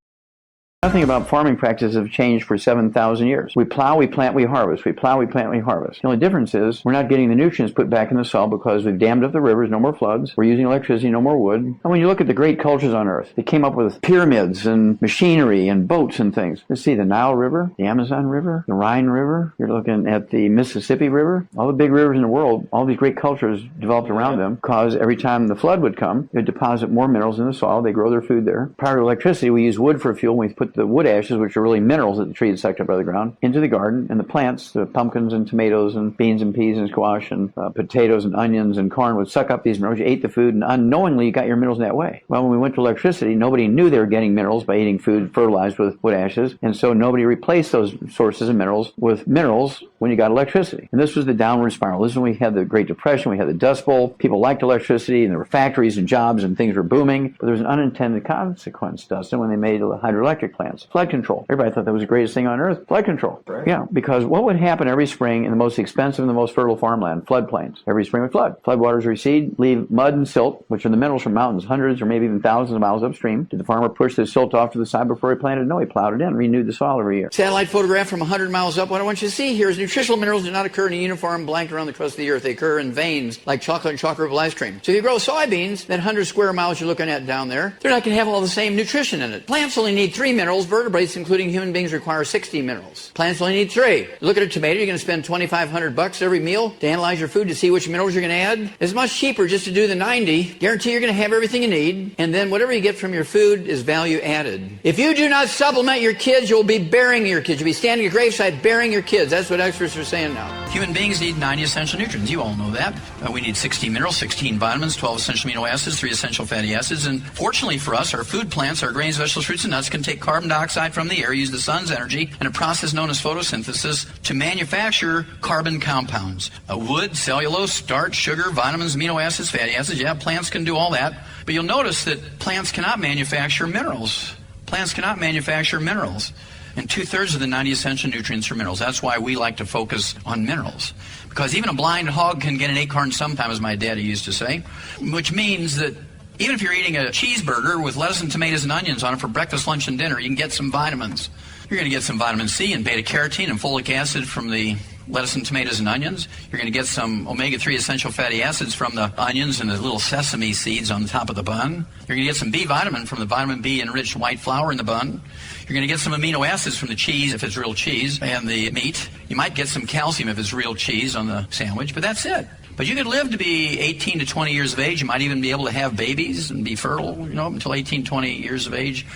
Nothing about farming practices have changed for 7,000 years. We plow, we plant, we harvest. We plow, we plant, we harvest. The only difference is we're not getting the nutrients put back in the soil because we've dammed up the rivers, no more floods. We're using electricity, no more wood. And when you look at the great cultures on Earth, they came up with pyramids and machinery and boats and things. Let's see, the Nile River, the Amazon River, the Rhine River. You're looking at the Mississippi River. All the big rivers in the world, all these great cultures developed around them because every time the flood would come, it would deposit more minerals in the soil. They grow their food there. Prior to electricity, we use wood for fuel. We put the wood ashes, which are really minerals that the tree had sucked up out of the ground, into the garden, and the plants, the pumpkins and tomatoes and beans and peas and squash and potatoes and onions and corn would suck up these minerals. You ate the food, and unknowingly you got your minerals in that way. Well, when we went to electricity, nobody knew they were getting minerals by eating food fertilized with wood ashes, and so nobody replaced those sources of minerals with minerals when you got electricity. And this was the downward spiral. This is when we had the Great Depression, we had the Dust Bowl. People liked electricity, and there were factories and jobs, and things were booming, but there was an unintended consequence, Dustin, when they made hydroelectric plants. Flood control. Everybody thought that was the greatest thing on earth. Flood control. Right. Yeah, because what would happen every spring in the most expensive and the most fertile farmland? Floodplains. Every spring would flood. Floodwaters recede, leave mud and silt, which are the minerals from mountains, hundreds or maybe even thousands of miles upstream. Did the farmer push the silt off to the side before he planted? No, he plowed it in, renewed the soil every year. Satellite photograph from 100 miles up. What I want you to see here is nutritional minerals do not occur in a uniform blanket around the crust of the earth. They occur in veins like chocolate and chocolate ice cream. So if you grow soybeans, that 100 square miles you're looking at down there, they're not going to have all the same nutrition in it. Plants only need 3 minerals. Vertebrates, including human beings, require 60 minerals. Plants only need 3. Look at a tomato, you're going to spend $2,500 every meal to analyze your food to see which minerals you're going to add. It's much cheaper just to do the 90. Guarantee you're going to have everything you need, and then whatever you get from your food is value added. If you do not supplement your kids, you'll be burying your kids. You'll be standing at your graveside burying your kids. That's what experts are saying now. Human beings need 90 essential nutrients. You all know that. We need 16 minerals, 16 vitamins, 12 essential amino acids, 3 essential fatty acids, and fortunately for us, our food plants, our grains, vegetables, fruits, and nuts can take carbon dioxide from the air, use the sun's energy, and a process known as photosynthesis to manufacture carbon compounds. Wood, cellulose, starch, sugar, vitamins, amino acids, fatty acids. Yeah, plants can do all that. But you'll notice that plants cannot manufacture minerals. Plants cannot manufacture minerals. And 2/3 of the 90 essential nutrients are minerals. That's why we like to focus on minerals. Because even a blind hog can get an acorn sometime, as my daddy used to say. Which means that even if you're eating a cheeseburger with lettuce and tomatoes and onions on it for breakfast, lunch, and dinner, you can get some vitamins. You're going to get some vitamin C and beta-carotene and folic acid from the lettuce and tomatoes and onions. You're going to get some omega-3 essential fatty acids from the onions and the little sesame seeds on the top of the bun. You're going to get some B vitamin from the vitamin B enriched white flour in the bun. You're going to get some amino acids from the cheese if it's real cheese and the meat. You might get some calcium if it's real cheese on the sandwich, but that's it. But you could live to be 18 to 20 years of age. You might even be able to have babies and be fertile, until 18, 20 years of age.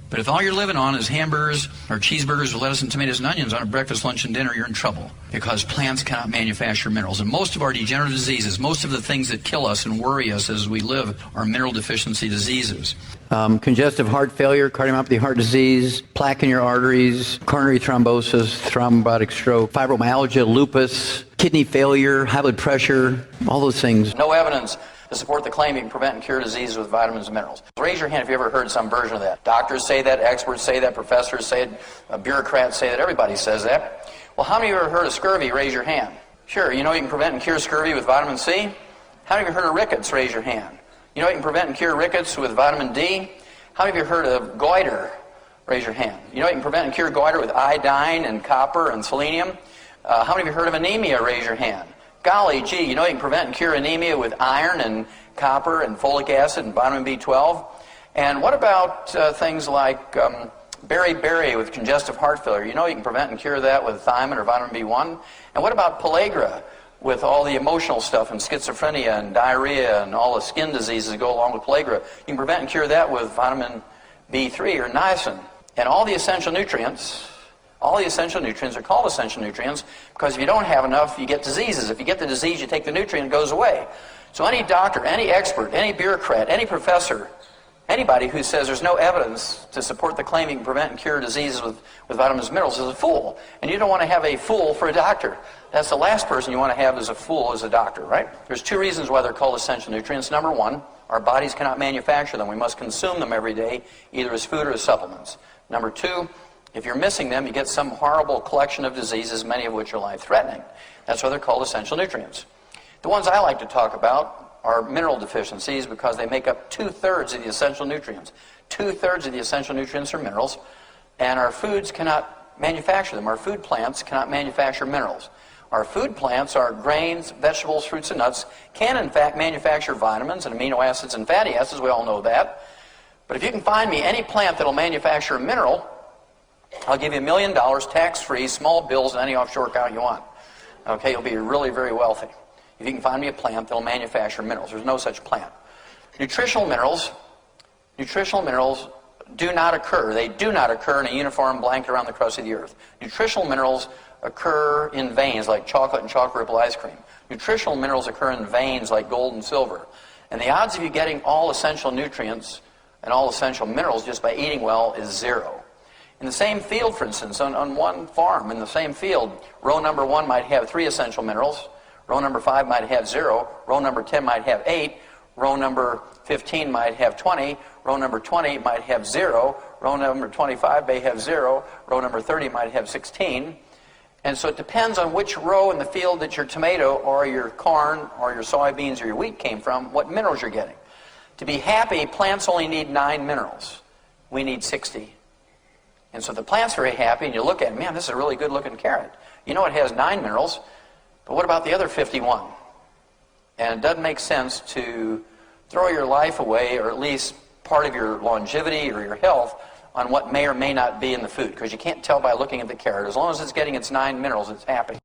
But if all you're living on is hamburgers or cheeseburgers with lettuce and tomatoes and onions on a breakfast, lunch, and dinner, you're in trouble, because plants cannot manufacture minerals. And most of our degenerative diseases, most of the things that kill us and worry us as we live, are mineral deficiency diseases. Congestive heart failure, cardiomyopathy, heart disease, plaque in your arteries, coronary thrombosis, thrombotic stroke, fibromyalgia, lupus, kidney failure, high blood pressure, all those things. No evidence to support the claim you can prevent and cure diseases with vitamins and minerals. Raise your hand if you ever heard some version of that. Doctors say that, experts say that, professors say it, bureaucrats say that, everybody says that. Well, how many of you ever heard of scurvy? Raise your hand. Sure, you know you can prevent and cure scurvy with vitamin C? How many of you heard of rickets? Raise your hand. You know you can prevent and cure rickets with vitamin D? How many of you heard of goiter? Raise your hand. You know you can prevent and cure goiter with iodine and copper and selenium? How many of you heard of anemia? Raise your hand. Golly gee, you know you can prevent and cure anemia with iron and copper and folic acid and vitamin B12? And what about things like beriberi with congestive heart failure? You know you can prevent and cure that with thiamine or vitamin B1? And what about pellagra with all the emotional stuff and schizophrenia and diarrhea and all the skin diseases that go along with pellagra? You can prevent and cure that with vitamin B3 or niacin. And all the essential nutrients are called essential nutrients because if you don't have enough, you get diseases. If you get the disease, you take the nutrient, it goes away. So any doctor, any expert, any bureaucrat, any professor, anybody who says there's no evidence to support the claim you can prevent and cure diseases with vitamins and minerals is a fool. And you don't want to have a fool for a doctor. That's the last person you want to have as a fool as a doctor, right? There's two reasons why they're called essential nutrients. Number one, our bodies cannot manufacture them. We must consume them every day, either as food or as supplements. Number two, if you're missing them, you get some horrible collection of diseases, many of which are life-threatening. That's why they're called essential nutrients. The ones I like to talk about are mineral deficiencies because they make up 2/3 of the essential nutrients. 2/3 of the essential nutrients are minerals, and our foods cannot manufacture them. Our food plants cannot manufacture minerals. Our food plants, our grains, vegetables, fruits, and nuts, can in fact manufacture vitamins and amino acids and fatty acids. We all know that. But if you can find me any plant that will manufacture a mineral, I'll give you $1 million tax-free, small bills in any offshore account you want. Okay, you'll be really very wealthy if you can find me a plant that will manufacture minerals. There's no such plant. Nutritional minerals do not occur. They do not occur in a uniform blanket around the crust of the earth. Nutritional minerals occur in veins like chocolate and chocolate ripple ice cream. Nutritional minerals occur in veins like gold and silver. And the odds of you getting all essential nutrients and all essential minerals just by eating well is 0. In the same field, for instance, on one farm, in the same field, row number 1 might have 3 essential minerals, row number 5 might have 0, row number 10 might have 8, row number 15 might have 20, row number 20 might have 0, row number 25 may have 0, row number 30 might have 16. And so it depends on which row in the field that your tomato or your corn or your soybeans or your wheat came from, what minerals you're getting. To be happy, plants only need 9 minerals. We need 60. And so the plant's very happy, and you look at it, man, this is a really good-looking carrot. You know it has 9 minerals, but what about the other 51? And it doesn't make sense to throw your life away, or at least part of your longevity or your health, on what may or may not be in the food, because you can't tell by looking at the carrot. As long as it's getting its 9 minerals, it's happy.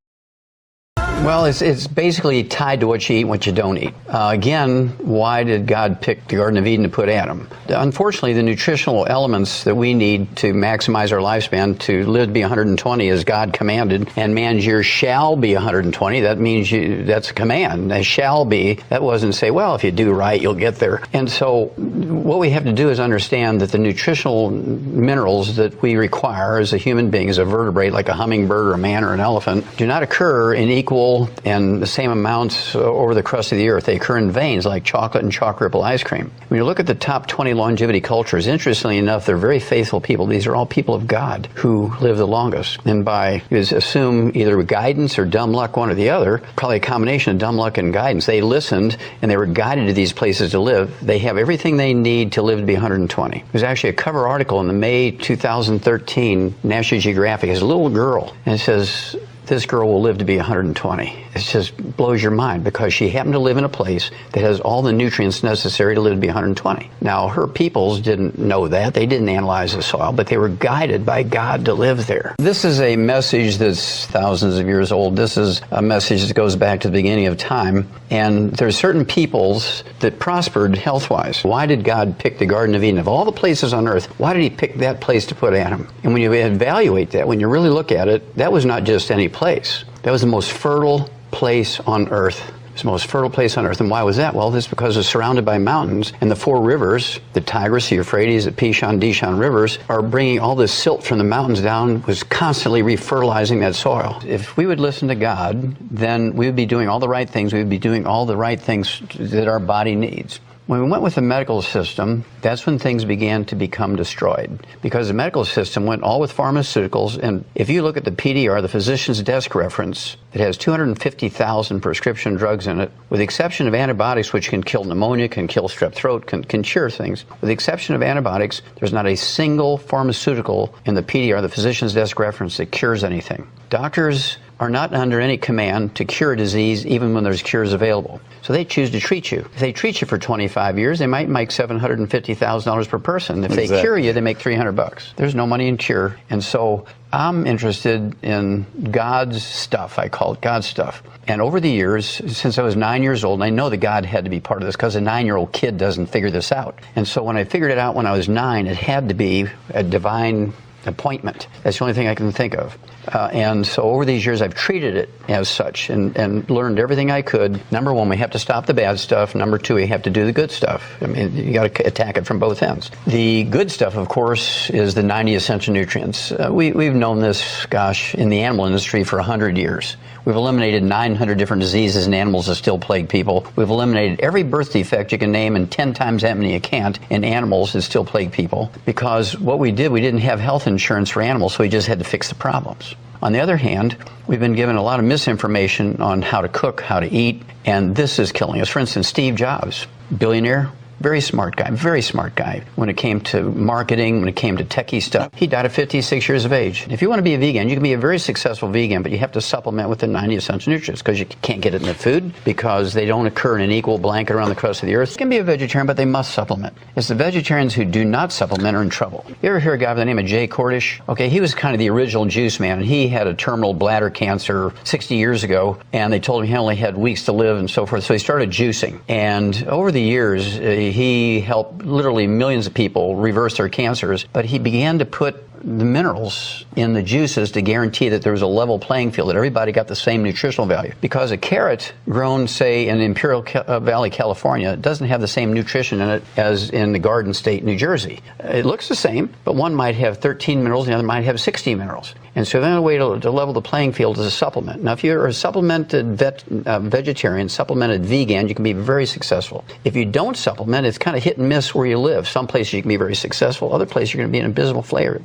Well, it's basically tied to what you eat and what you don't eat. Again, why did God pick the Garden of Eden to put Adam? Unfortunately, the nutritional elements that we need to maximize our lifespan to live to be 120 as God commanded, and man's years shall be 120, that means that's a command. They shall be. That wasn't say, well, if you do right, you'll get there. And so what we have to do is understand that the nutritional minerals that we require as a human being, as a vertebrate, like a hummingbird or a man or an elephant, do not occur in equal and the same amounts over the crust of the earth. They occur in veins like chocolate and chocolate ripple ice cream. When you look at the top 20 longevity cultures, interestingly enough, they're very faithful people. These are all people of God who live the longest. And by assume either guidance or dumb luck, one or the other, probably a combination of dumb luck and guidance. They listened and they were guided to these places to live. They have everything they need to live to be 120. There's actually a cover article in the May 2013 National Geographic. It's a little girl, and it says, this girl will live to be 120. It just blows your mind because she happened to live in a place that has all the nutrients necessary to live to be 120. Now, her peoples didn't know that. They didn't analyze the soil, but they were guided by God to live there. This is a message that's thousands of years old. This is a message that goes back to the beginning of time. And there's certain peoples that prospered health-wise. Why did God pick the Garden of Eden? Of all the places on earth, why did he pick that place to put Adam? And when you evaluate that, when you really look at it, that was not just any place. That was the most fertile place on earth. It's the most fertile place on earth. And why was that? Well, this is because it's surrounded by mountains, and the four rivers, the Tigris, the Euphrates, the Pishon, Dishon rivers, are bringing all this silt from the mountains down, was constantly refertilizing that soil. If we would listen to God, then we would be doing all the right things. We would be doing all the right things that our body needs. When we went with the medical system, that's when things began to become destroyed, because the medical system went all with pharmaceuticals. And if you look at the PDR, the physician's desk reference, it has 250,000 prescription drugs in it, with the exception of antibiotics, which can kill pneumonia, can kill strep throat, can cure things. With the exception of antibiotics, there's not a single pharmaceutical in the PDR, the physician's desk reference, that cures anything. Doctors are not under any command to cure a disease even when there's cures available. So they choose to treat you. If they treat you for 25 years, they might make $750,000 per person. If they cure you, they make $300. There's no money in cure. And so I'm interested in God's stuff. I call it God's stuff. And over the years, since I was 9 years old, and I know that God had to be part of this because a 9-year-old kid doesn't figure this out. And so when I figured it out when I was 9, it had to be a divine appointment. That's the only thing I can think of. And so over these years, I've treated it as such and learned everything I could. Number one, we have to stop the bad stuff. Number two, we have to do the good stuff. I mean, you got to attack it from both ends. The good stuff, of course, is the 90 essential nutrients. We've known this, gosh, in the animal industry for 100 years. We've eliminated 900 different diseases in animals that still plague people. We've eliminated every birth defect you can name and 10 times that many you can't in animals that still plague people. Because what we did, we didn't have health insurance for animals, so we just had to fix the problems. On the other hand, we've been given a lot of misinformation on how to cook, how to eat, and this is killing us. For instance, Steve Jobs, billionaire, very smart guy when it came to marketing, when it came to techie stuff. He died at 56 years of age. If you want to be a vegan, you can be a very successful vegan, but you have to supplement with the 90 essential nutrients because you can't get it in the food because they don't occur in an equal blanket around the crust of the earth. You can be a vegetarian, but they must supplement. It's the vegetarians who do not supplement are in trouble. You ever hear a guy by the name of Jay Cordish? Okay, he was kind of the original juice man, and he had a terminal bladder cancer 60 years ago, and they told him he only had weeks to live and so forth, so he started juicing. And over the years, he helped literally millions of people reverse their cancers, but he began to put the minerals in the juices to guarantee that there was a level playing field, that everybody got the same nutritional value. Because a carrot grown, say, in Imperial Valley, California, doesn't have the same nutrition in it as in the Garden State, New Jersey. It looks the same, but one might have 13 minerals, the other might have 16 minerals. And so the only way to level the playing field is a supplement. Now, if you're a supplemented vegetarian, supplemented vegan, you can be very successful. If you don't supplement, it's kind of hit and miss where you live. Some places you can be very successful, other places you're going to be an abysmal failure.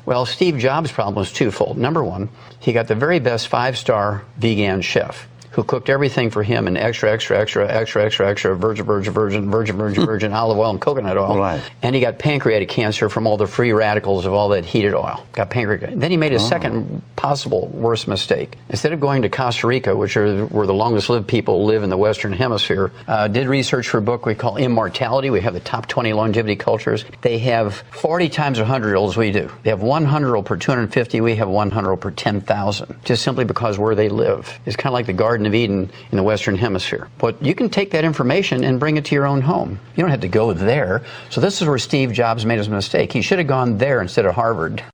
Well, Steve Jobs' problem was twofold. Number one, he got the very best 5-star vegan chef who cooked everything for him in extra virgin olive oil and coconut oil. Right. And he got pancreatic cancer from all the free radicals of all that heated oil. Got pancreatic. Then he made a second possible worst mistake. Instead of going to Costa Rica, where the longest lived people live in the Western Hemisphere, did research for a book we call Immortality. We have the top 20 longevity cultures. They have 40 times 100-year-olds as we do. They have 100-year-old per 250. We have 100-year-old per 10,000. Just simply because where they live. It's kind of like the Garden of Eden in the Western Hemisphere. But you can take that information and bring it to your own home. You don't have to go there. So this is where Steve Jobs made his mistake. He should have gone there instead of Harvard.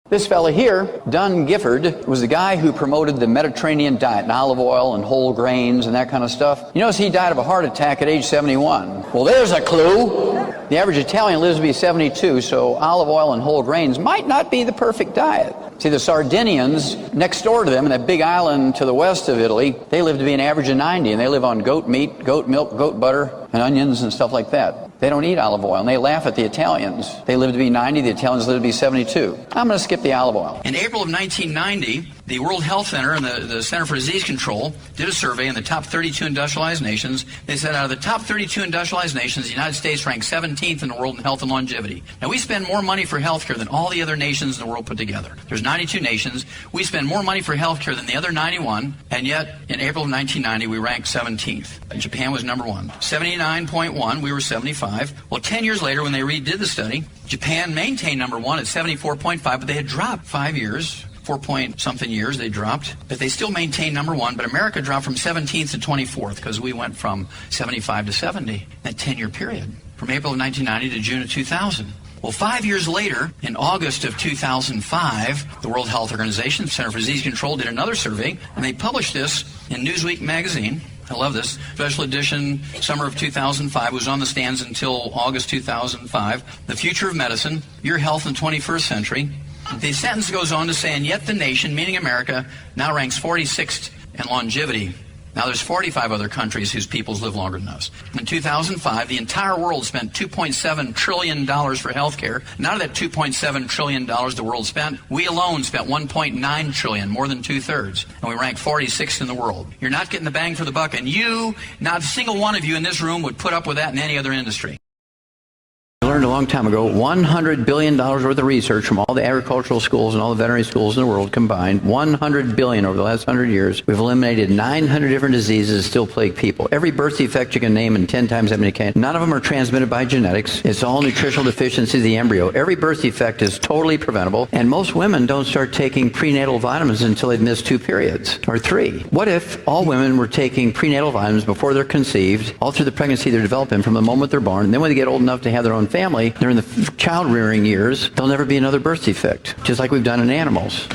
This fella here, Dunn Gifford, was the guy who promoted the Mediterranean diet and olive oil and whole grains and that kind of stuff. You notice he died of a heart attack at age 71. Well, there's a clue. The average Italian lives to be 72, so olive oil and whole grains might not be the perfect diet. See, the Sardinians, next door to them, in that big island to the west of Italy, they live to be an average of 90, and they live on goat meat, goat milk, goat butter, and onions and stuff like that. They don't eat olive oil, and they laugh at the Italians. They live to be 90, the Italians live to be 72. I'm going to skip the olive oil. In April of 1990, The World Health Center and the Center for Disease Control did a survey in the top 32 industrialized nations. They said out of the top 32 industrialized nations, the United States ranked 17th in the world in health and longevity. Now, we spend more money for health care than all the other nations in the world put together. There's 92 nations. We spend more money for health care than the other 91, and yet in April of 1990, we ranked 17th. Japan was number 1. 79.1, we were 75. Well, 10 years later, when they redid the study, Japan maintained number 1 at 74.5, but they had dropped 5 years. 4-point-something years they dropped, but they still maintained number 1. But America dropped from 17th to 24th because we went from 75 to 70 in that 10-year period, from April of 1990 to June of 2000. Well, 5 years later, in August of 2005, the World Health Organization, Center for Disease Control, did another survey, and they published this in Newsweek magazine. I love this. Special edition, summer of 2005, was on the stands until August 2005. The Future of Medicine, Your Health in the 21st Century. The sentence goes on to say, and yet the nation, meaning America, now ranks 46th in longevity. Now there's 45 other countries whose peoples live longer than us. In 2005, the entire world spent $2.7 trillion for health care. And out of that $2.7 trillion the world spent, we alone spent $1.9 trillion, more than 2/3. And we ranked 46th in the world. You're not getting the bang for the buck, and you, not a single one of you in this room would put up with that in any other industry. I learned a long time ago, $100 billion worth of research from all the agricultural schools and all the veterinary schools in the world combined, $100 billion over the last 100 years. We've eliminated 900 different diseases that still plague people. Every birth defect you can name and 10 times that many can. None of them are transmitted by genetics. It's all nutritional deficiencies of the embryo. Every birth defect is totally preventable, and most women don't start taking prenatal vitamins until they've missed 2 periods, or 3. What if all women were taking prenatal vitamins before they're conceived, all through the pregnancy they're developing from the moment they're born, and then when they get old enough to have their own family, they're in the child-rearing years, there'll never be another birth defect, just like we've done in animals.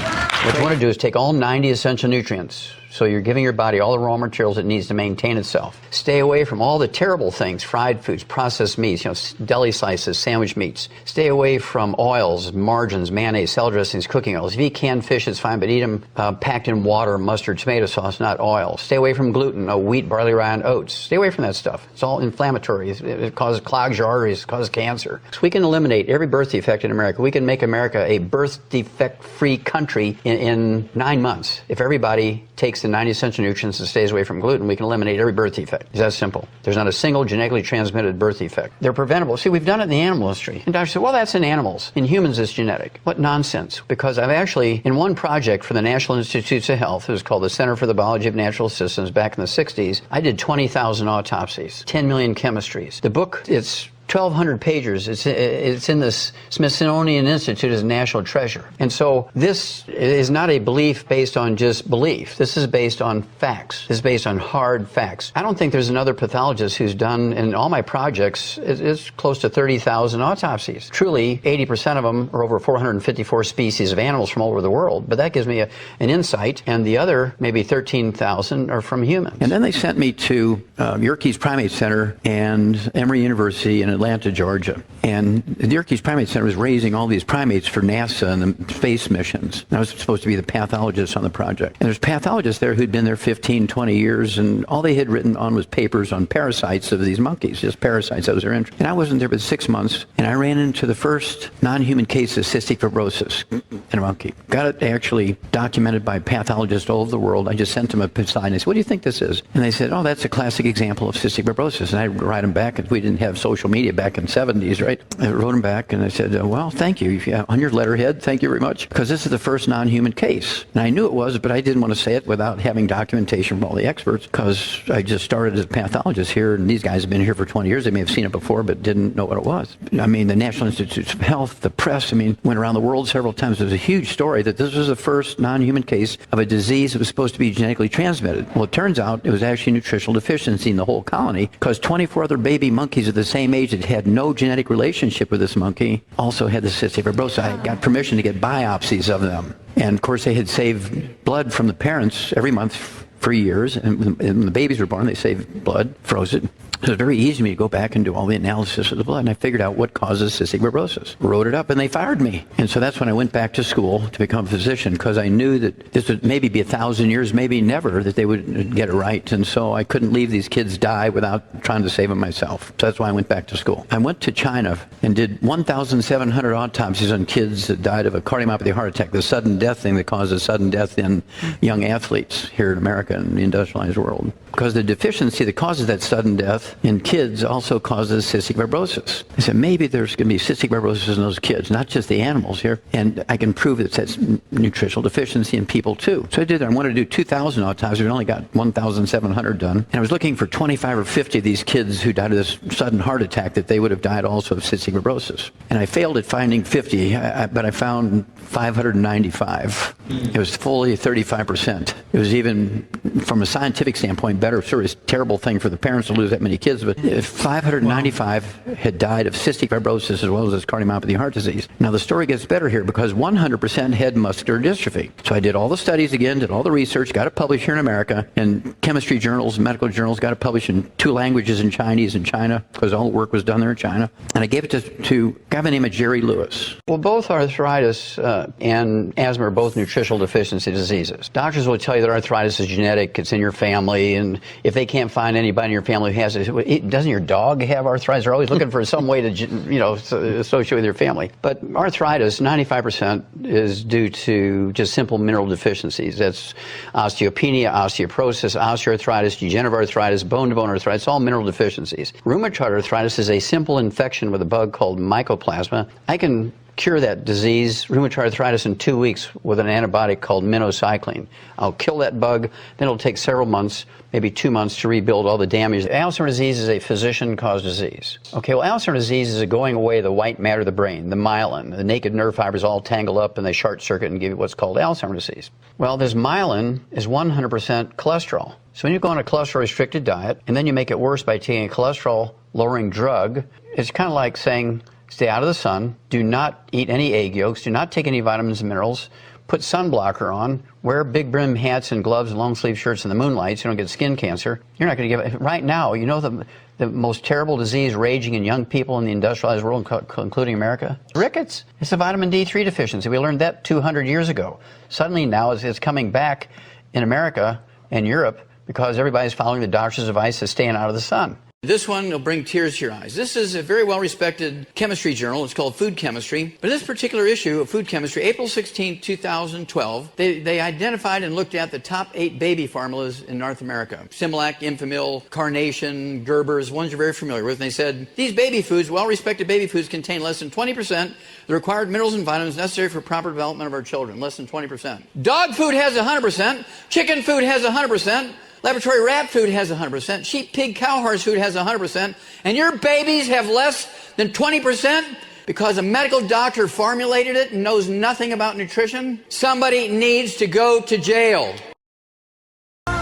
What you want to do is take all 90 essential nutrients. So you're giving your body all the raw materials it needs to maintain itself. Stay away from all the terrible things, fried foods, processed meats, deli slices, sandwich meats. Stay away from oils, margarines, mayonnaise, salad dressings, cooking oils. If you eat canned fish, it's fine, but eat them packed in water, mustard, tomato sauce, not oil. Stay away from gluten, wheat, barley, rye, and oats. Stay away from that stuff. It's all inflammatory. It clogs your arteries, it causes cancer. So we can eliminate every birth defect in America. We can make America a birth defect-free country in 9 months. If everybody takes the 90 essential nutrients and stays away from gluten, we can eliminate every birth defect. It's that simple. There's not a single genetically transmitted birth defect. They're preventable. See, we've done it in the animal industry. And doctors say, well, that's in animals. In humans, it's genetic. What nonsense. Because I've actually, in one project for the National Institutes of Health, it was called the Center for the Biology of Natural Systems back in the 60s, I did 20,000 autopsies, 10 million chemistries. The book, it's 1,200 pages. It's in the Smithsonian Institute as a national treasure. And so this is not a belief based on just belief. This is based on facts. This is based on hard facts. I don't think there's another pathologist who's done, in all my projects, it's close to 30,000 autopsies. Truly, 80% of them are over 454 species of animals from all over the world. But that gives me an insight. And the other, maybe 13,000, are from humans. And then they sent me to Yerkes Primate Center and Emory University in Atlanta, Georgia. And the Yerkes Primate Center was raising all these primates for NASA and the space missions. And I was supposed to be the pathologist on the project. And there's pathologists there who'd been there 15, 20 years, and all they had written on was papers on parasites of these monkeys, just parasites. That was their interest. And I wasn't there but 6 months, and I ran into the first non-human case of cystic fibrosis in a monkey. Got it actually documented by pathologists all over the world. I just sent them a slide, and I said, what do you think this is? And they said, oh, that's a classic example of cystic fibrosis. And I write them back, and we didn't have social media back in the 70s, right? I wrote them back, and I said, well, thank you. On your letterhead, thank you very much, because this is the first non-human case. And I knew it was, but I didn't want to say it without having documentation from all the experts, because I just started as a pathologist here, and these guys have been here for 20 years. They may have seen it before, but didn't know what it was. I mean, the National Institutes of Health, the press, went around the world several times. There was a huge story that this was the first non-human case of a disease that was supposed to be genetically transmitted. Well, it turns out it was actually nutritional deficiency in the whole colony, because 24 other baby monkeys of the same age that had no genetic relationship with this monkey also had the cystic fibrosis. I got permission to get biopsies of them. And of course, they had saved blood from the parents every month for years, and when the babies were born, they saved blood, froze it. So it's very easy for me to go back and do all the analysis of the blood, and I figured out what causes cystic fibrosis. Wrote it up, and they fired me. And so that's when I went back to school to become a physician, because I knew that this would maybe be 1,000 years, maybe never, that they would get it right. And so I couldn't leave these kids die without trying to save them myself. So that's why I went back to school. I went to China and did 1,700 autopsies on kids that died of a cardiomyopathy heart attack, the sudden death thing that causes sudden death in young athletes here in America and the industrialized world. Because the deficiency that causes that sudden death in kids also causes cystic fibrosis. I said, maybe there's going to be cystic fibrosis in those kids, not just the animals here, and I can prove that that's nutritional deficiency in people too. So I did that. I wanted to do 2,000 autopsies. We only got 1,700 done. And I was looking for 25 or 50 of these kids who died of this sudden heart attack that they would have died also of cystic fibrosis. And I failed at finding 50, but I found 595. It was fully 35%. It was even, from a scientific standpoint, better. Sure, it's a terrible thing for the parents to lose that many kids, but 595 had died of cystic fibrosis as well as this cardiomyopathy heart disease. Now the story gets better here because 100% had muscular dystrophy. So I did all the studies again, did all the research, got it published here in America in chemistry journals, medical journals, got it published in 2 languages, in Chinese in China, because all the work was done there in China. And I gave it to a guy by the name of Jerry Lewis. Well, both arthritis and asthma are both nutritional deficiency diseases. Doctors will tell you that arthritis is genetic, it's in your family, and if they can't find anybody in your family who has it, doesn't your dog have arthritis? They're always looking for some way to, associate with your family. But arthritis, 95% is due to just simple mineral deficiencies. That's osteopenia, osteoporosis, osteoarthritis, degenerative arthritis, bone-to-bone arthritis, all mineral deficiencies. Rheumatoid arthritis is a simple infection with a bug called mycoplasma. I can cure that disease, rheumatoid arthritis, in 2 weeks with an antibiotic called minocycline. I'll kill that bug, then it'll take several months, maybe 2 months, to rebuild all the damage. Alzheimer's disease is a physician-caused disease. Okay, well, Alzheimer's disease is a going away of the white matter of the brain, the myelin. The naked nerve fibers all tangle up and they short circuit and give you what's called Alzheimer's disease. Well, this myelin is 100% cholesterol. So when you go on a cholesterol-restricted diet and then you make it worse by taking a cholesterol-lowering drug, it's kind of like saying, stay out of the sun, do not eat any egg yolks, do not take any vitamins and minerals, put sunblocker on, wear big brim hats and gloves and long sleeve shirts in the moonlight so you don't get skin cancer. You're not going to give it. Right now, you know the most terrible disease raging in young people in the industrialized world, including America? Rickets. It's a vitamin D3 deficiency. We learned that 200 years ago. Suddenly now it's coming back in America and Europe because everybody's following the doctor's advice of staying out of the sun. This one will bring tears to your eyes. This is a very well-respected chemistry journal. It's called Food Chemistry. But in this particular issue of Food Chemistry, April 16, 2012, they identified and looked at the top 8 baby formulas in North America. Similac, Enfamil, Carnation, Gerber's, ones you're very familiar with. And they said, these baby foods, well-respected baby foods, contain less than 20% the required minerals and vitamins necessary for proper development of our children. Less than 20%. Dog food has 100%. Chicken food has 100%. Laboratory rat food has 100%, sheep, pig, cow, horse food has 100%, and your babies have less than 20% because a medical doctor formulated it and knows nothing about nutrition? Somebody needs to go to jail.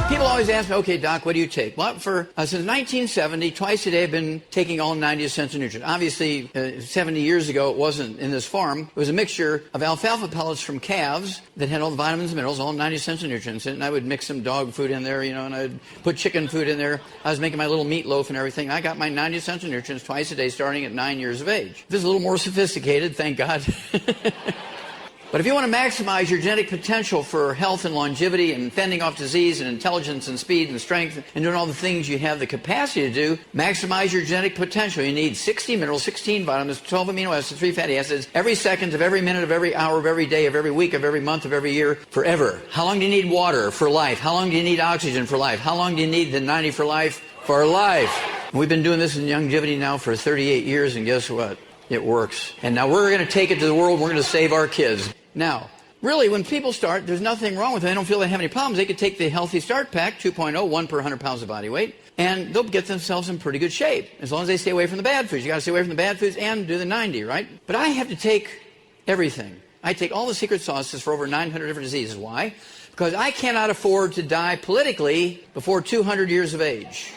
People always ask me, okay, Doc, what do you take? Well, since 1970, twice a day I've been taking all 90 essential nutrients. Obviously, 70 years ago, it wasn't in this form. It was a mixture of alfalfa pellets from calves that had all the vitamins and minerals, all 90 essential nutrients in it, and I would mix some dog food in there, and I'd put chicken food in there. I was making my little meatloaf and everything. I got my 90 essential nutrients twice a day starting at 9 years of age. This is a little more sophisticated, thank God. But if you want to maximize your genetic potential for health and longevity and fending off disease and intelligence and speed and strength and doing all the things you have the capacity to do, maximize your genetic potential. You need 60 minerals, 16 vitamins, 12 amino acids, 3 fatty acids, every second of every minute of every hour of every day of every week of every month of every year, forever. How long do you need water for life? How long do you need oxygen for life? How long do you need the 90 for life for life? And we've been doing this in longevity now for 38 years, and guess what? It works. And now we're going to take it to the world. We're going to save our kids. Now, really, when people start, there's nothing wrong with them. They don't feel they have any problems. They could take the Healthy Start Pack, 2.0, 1 per 100 pounds of body weight, and they'll get themselves in pretty good shape, as long as they stay away from the bad foods. You got to stay away from the bad foods and do the 90, right? But I have to take everything. I take all the secret sauces for over 900 different diseases. Why? Because I cannot afford to die politically before 200 years of age.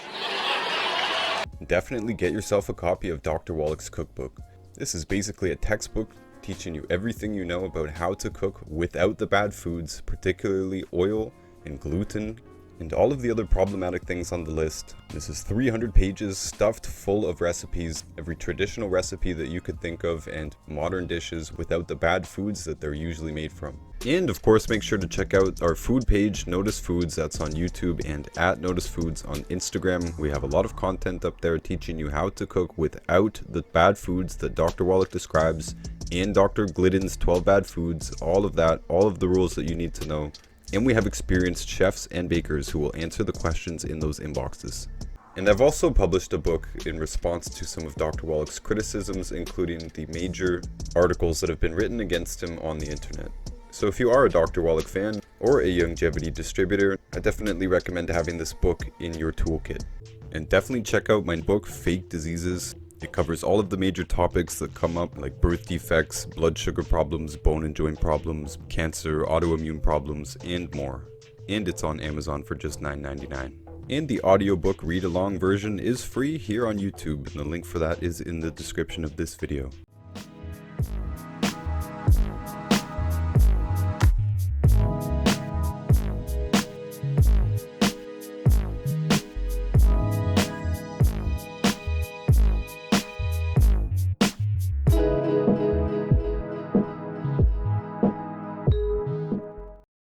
Definitely get yourself a copy of Dr. Wallach's cookbook. This is basically a textbook teaching you everything you know about how to cook without the bad foods, particularly oil and gluten and all of the other problematic things on the list. This is 300 pages stuffed full of recipes, every traditional recipe that you could think of, and modern dishes without the bad foods that they're usually made from. And of course, make sure to check out our food page, Notus Foods, that's on YouTube, and at Notus Foods on Instagram. We have a lot of content up there teaching you how to cook without the bad foods that Dr. Wallach describes, and Dr. Glidden's 12 bad foods, all of that, all of the rules that you need to know. And we have experienced chefs and bakers who will answer the questions in those inboxes. And I've also published a book in response to some of Dr. Wallach's criticisms, including the major articles that have been written against him on the internet. So if you are a Dr. Wallach fan or a YGYOntario distributor, I definitely recommend having this book in your toolkit. And definitely check out my book, Fake Diseases. It covers all of the major topics that come up, like birth defects, blood sugar problems, bone and joint problems, cancer, autoimmune problems, and more. And it's on Amazon for just $9.99. And the audiobook read-along version is free here on YouTube, and the link for that is in the description of this video.